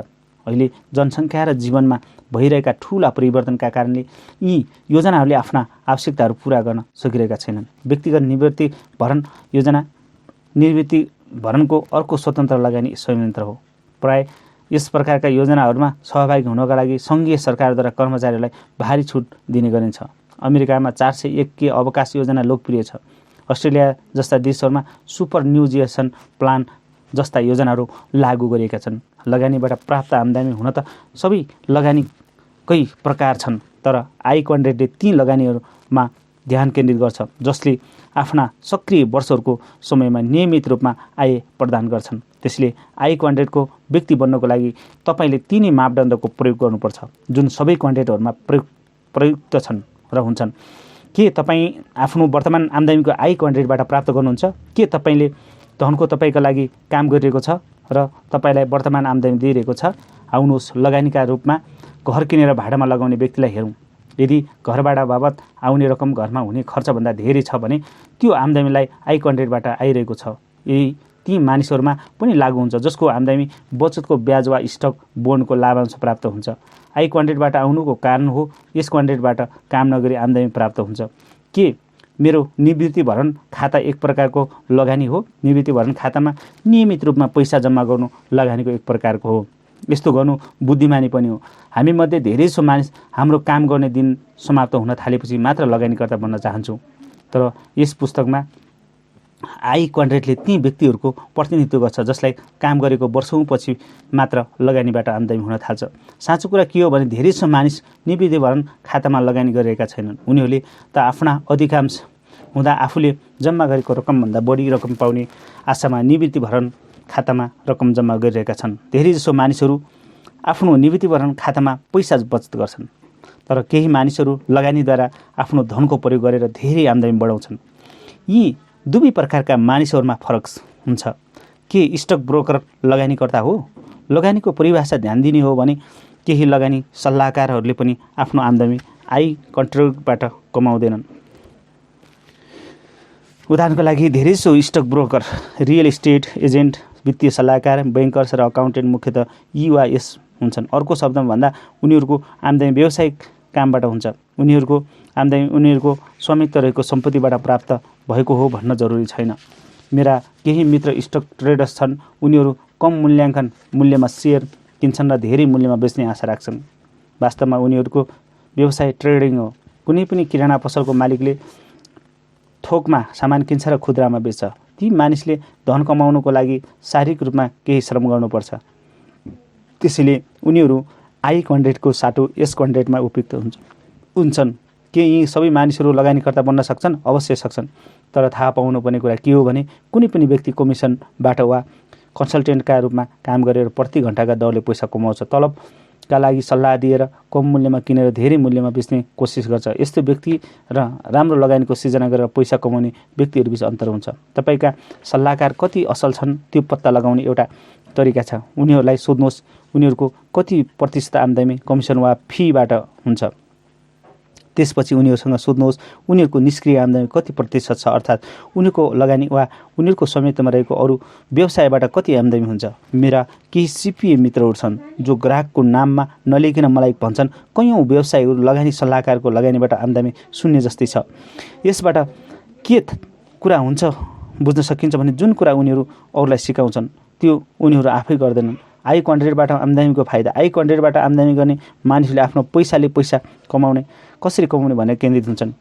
अहिले जनसङ्ख्या र जीवनमा भइरहेका ठुला परिवर्तनका कारणले यी योजनाहरूले आफ्ना आवश्यकताहरू पुरा गर्न सकिरहेका छैनन्। व्यक्तिगत निवृत्ति भरण योजना निवृत्ति भरणको अर्को स्वतन्त्र लगानी संयन्त्र हो। प्राय यस प्रकारका योजनाहरूमा सहभागी हुनका लागि सङ्घीय सरकारद्वारा कर्मचारीहरूलाई भारी छुट दिने गरिन्छ। अमेरिकामा 401 के अवकाश योजना लोकप्रिय छ। अस्ट्रेलिया जस्ता देशहरूमा सुपर न्युजिएसन प्लान जस्ता योजनाहरू लागू गरिएका छन्। लगानीबाट प्राप्त आम्दानी हुन त सबै लगानीकै प्रकार छन्, तर आय क्वाड्रेन्टले ती लगानीहरूमा ध्यान केन्द्रित गर्छ जसले आफ्ना सक्रिय वर्षहरूको समयमा नियमित रूपमा आय प्रदान गर्छन्। त्यसले आय क्वाड्रेन्टको व्यक्ति बन्नको लागि तपाईँले तिनै मापदण्डको प्रयोग गर्नुपर्छ जुन सबै क्वाड्रेन्टहरूमा प्रयुक्त छन् र हुन्छन्। के तपाईँ आफ्नो वर्तमान आम्दानीको आय क्वाड्रेन्टबाट प्राप्त गर्नुहुन्छ? के तपाईँले धनको तपाईँका लागि काम गरिरहेको छ र तपाईँलाई वर्तमान आम्दानी दिइरहेको छ? आउनुहोस् लगानीका रूपमा घर किनेर भाडामा लगाउने व्यक्तिलाई हेरौँ। यदि घरबाट बाबत आउने रकम घरमा हुने खर्चभन्दा धेरै छ भने त्यो आम्दानीलाई आय क्वाड्रेन्टबाट आइरहेको छ। यही ती मानिसहरूमा पनि लागू हुन्छ जसको आम्दानी बचतको ब्याज वा स्टक बोन्डको लाभांश प्राप्त हुन्छ। आय क्वाड्रेन्टबाट आउनुको कारण हो यस क्वाड्रेन्टबाट काम नगरी आम्दानी प्राप्त हुन्छ। के मेरो निवृत्ति भरण खाता एक प्रकारको लगानी हो? निवृत्ति भरण खातामा नियमित रूपमा पैसा जम्मा गर्नु लगानीको एक प्रकारको हो। यस्तो गर्नु बुद्धिमानी पनि हो। हामीमध्ये धेरैसो मानिस हाम्रो काम गर्ने दिन समाप्त हुन थालेपछि मात्र लगानीकर्ता बन्न चाहन्छौँ। तर यस पुस्तकमा आय क्वाड्रेन्टले ती व्यक्तिहरूको प्रतिनिधित्व गर्छ जसलाई काम गरेको वर्षौँपछि मात्र लगानीबाट आम्दानी हुन थाल्छ। साँचो कुरा के हो भने धेरैसो मानिस निवृत्ति भरण खातामा लगानी गरिरहेका छैनन्। उनीहरूले त आफ्ना अधिकांश हुँदा आफूले जम्मा गरेको रकमभन्दा बढी रकम पाउने आशामा निवृत्ति भरण खातामा रकम जम्मा गरिरहेका छन्। धेरैजसो मानिसहरू आफ्नो निवृत्ति भरण खातामा पैसा बचत गर्छन्, तर केही मानिसहरू लगानीद्वारा आफ्नो धनको प्रयोग गरेर धेरै आम्दानी बढाउँछन्। यी दुवै प्रकारका मानिसहरूमा फरक हुन्छ। के स्टक ब्रोकर लगानीकर्ता हो? लगानीको परिभाषा ध्यान दिने हो भने केही लगानी सल्लाहकारहरूले पनि आफ्नो आम्दानी आय क्वाड्रेन्टबाट कमाउँदैनन्। उदाहरणको लागि धेरैसो stock broker, real estate agent, वित्तीय सल्लाहकार, ब्याङ्कर्स र अकाउन्टेन्ट मुख्यतः यी वा यस हुन्छन्। अर्को शब्दमा भन्दा उनीहरूको आम्दानी व्यावसायिक कामबाट हुन्छ। उनीहरूको आम्दानी उनीहरूको स्वामित्व रहेको सम्पत्तिबाट प्राप्त भएको हो भन्न जरुरी छैन। मेरा केही मित्र स्टक ट्रेडर्स छन्। उनीहरू कम मूल्याङ्कन मूल्यमा सेयर किन्छन् र धेरै मूल्यमा बेच्ने आशा राख्छन्। वास्तवमा उनीहरूको व्यवसाय ट्रेडिङ हो। कुनै पनि किराना पसलको मालिकले थोकमा सामान किन्छ र खुद्रामा बेच्छ। ती मानिसले धन कमाउनुको लागि शारीरिक रूपमा केही श्रम गर्नुपर्छ। त्यसैले उनीहरू आय क्वाड्रेन्टको साटो यस क्वाड्रेन्टमा उपयुक्त हुन्छन्। के यी सबै मानिसहरू लगानीकर्ता बन्न सक्छन्? अवश्य सक्छन्। तर थाहा पाउनुपर्ने कुरा के हो भने कुनै पनि व्यक्ति कमिसनबाट वा कन्सल्टेन्टका रूपमा काम गरेर प्रति घण्टाका दरले पैसा कमाउँछ। तलबका लागि सल्लाह दिएर कम मूल्यमा किनेर धेरै मूल्यमा बेच्ने कोसिस गर्छ। यस्तो व्यक्ति र राम्रो लगानीको सिर्जना गरेर पैसा कमाउने व्यक्तिहरूबीच अन्तर हुन्छ। तपाईँका सल्लाहकार कति असल छन् त्यो पत्ता लगाउने एउटा तरिका छ। उनीहरूलाई सोध्नुहोस् उनीहरूको कति प्रतिशत आम्दानी कमिसन वा फीबाट हुन्छ। त्यसपछि उनीहरूसँग सोध्नुहोस् उनीहरूको निष्क्रिय आम्दानी कति प्रतिशत छ, अर्थात् उनीहरूको लगानी वा उनीहरूको स्वामित्वमा रहेको अरू व्यवसायबाट कति आम्दानी हुन्छ। मेरा केही सिपिए मित्रहरू छन् जो ग्राहकको नाममा नलेखिन मलाई भन्छन् कयौँ व्यवसायहरू लगानी सल्लाहकारको लगानीबाट आम्दानी शून्य जस्तै छ। यसबाट के कुरा हुन्छ बुझ्न सकिन्छ भने जुन कुरा उनीहरू अरूलाई सिकाउँछन् त्यो उनीहरू आफै गर्दैनन्। आई कन्टेन्टबाट आम्दानीको फाइदा, आई कन्टेन्टबाट आम्दानी गर्ने मानिसले आफ्नो पैसाले पैसा कमाउने, कसरी कमाउने भनेर केन्द्रित हुन्छन्।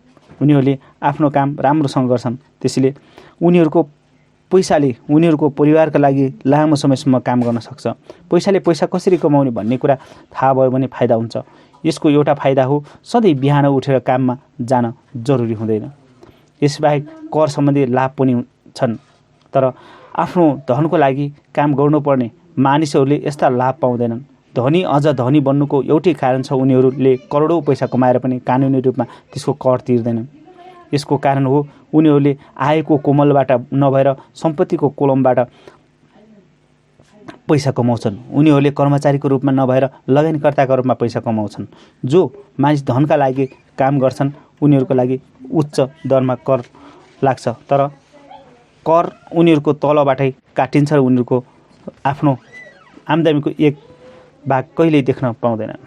उनीहरूले आफ्नो काम राम्रोसँग गर्छन्, त्यसैले उनीहरूको पैसाले उनीहरूको परिवारका लागि लामो समयसम्म काम गर्न सक्छ। पैसाले पैसा कसरी कमाउने भन्ने कुरा थाहा भयो भने फाइदा हुन्छ। यसको एउटा फाइदा हो सधैँ बिहान उठेर काममा जान जरुरी हुँदैन। यसबाहेक कर सम्बन्धी लाभ पनि छन्, तर आफ्नो धनको लागि काम गर्नुपर्ने मानिसहरूले यस्ता लाभ पाउँदैनन्। धनी अझ धनी बन्नुको एउटै कारण छ, उनीहरूले करोडौँ पैसा कमाएर पनि कानुनी रूपमा त्यसको कर तिर्दैनन्। यसको कारण हो उनीहरूले आएको कोमलबाट नभएर सम्पत्तिको कोलमबाट पैसा कमाउँछन्। उनीहरूले कर्मचारीको रूपमा नभएर लगानीकर्ताको रूपमा पैसा कमाउँछन्। जो मानिस धनका लागि काम गर्छन् उनीहरूको लागि उच्च दरमा कर लाग्छ, तर कर उनीहरूको तलबाटै काटिन्छ र उनीहरूको आफ्नो आम्दानीको एक भाग कहिल्यै देख्न पाउँदैनन्।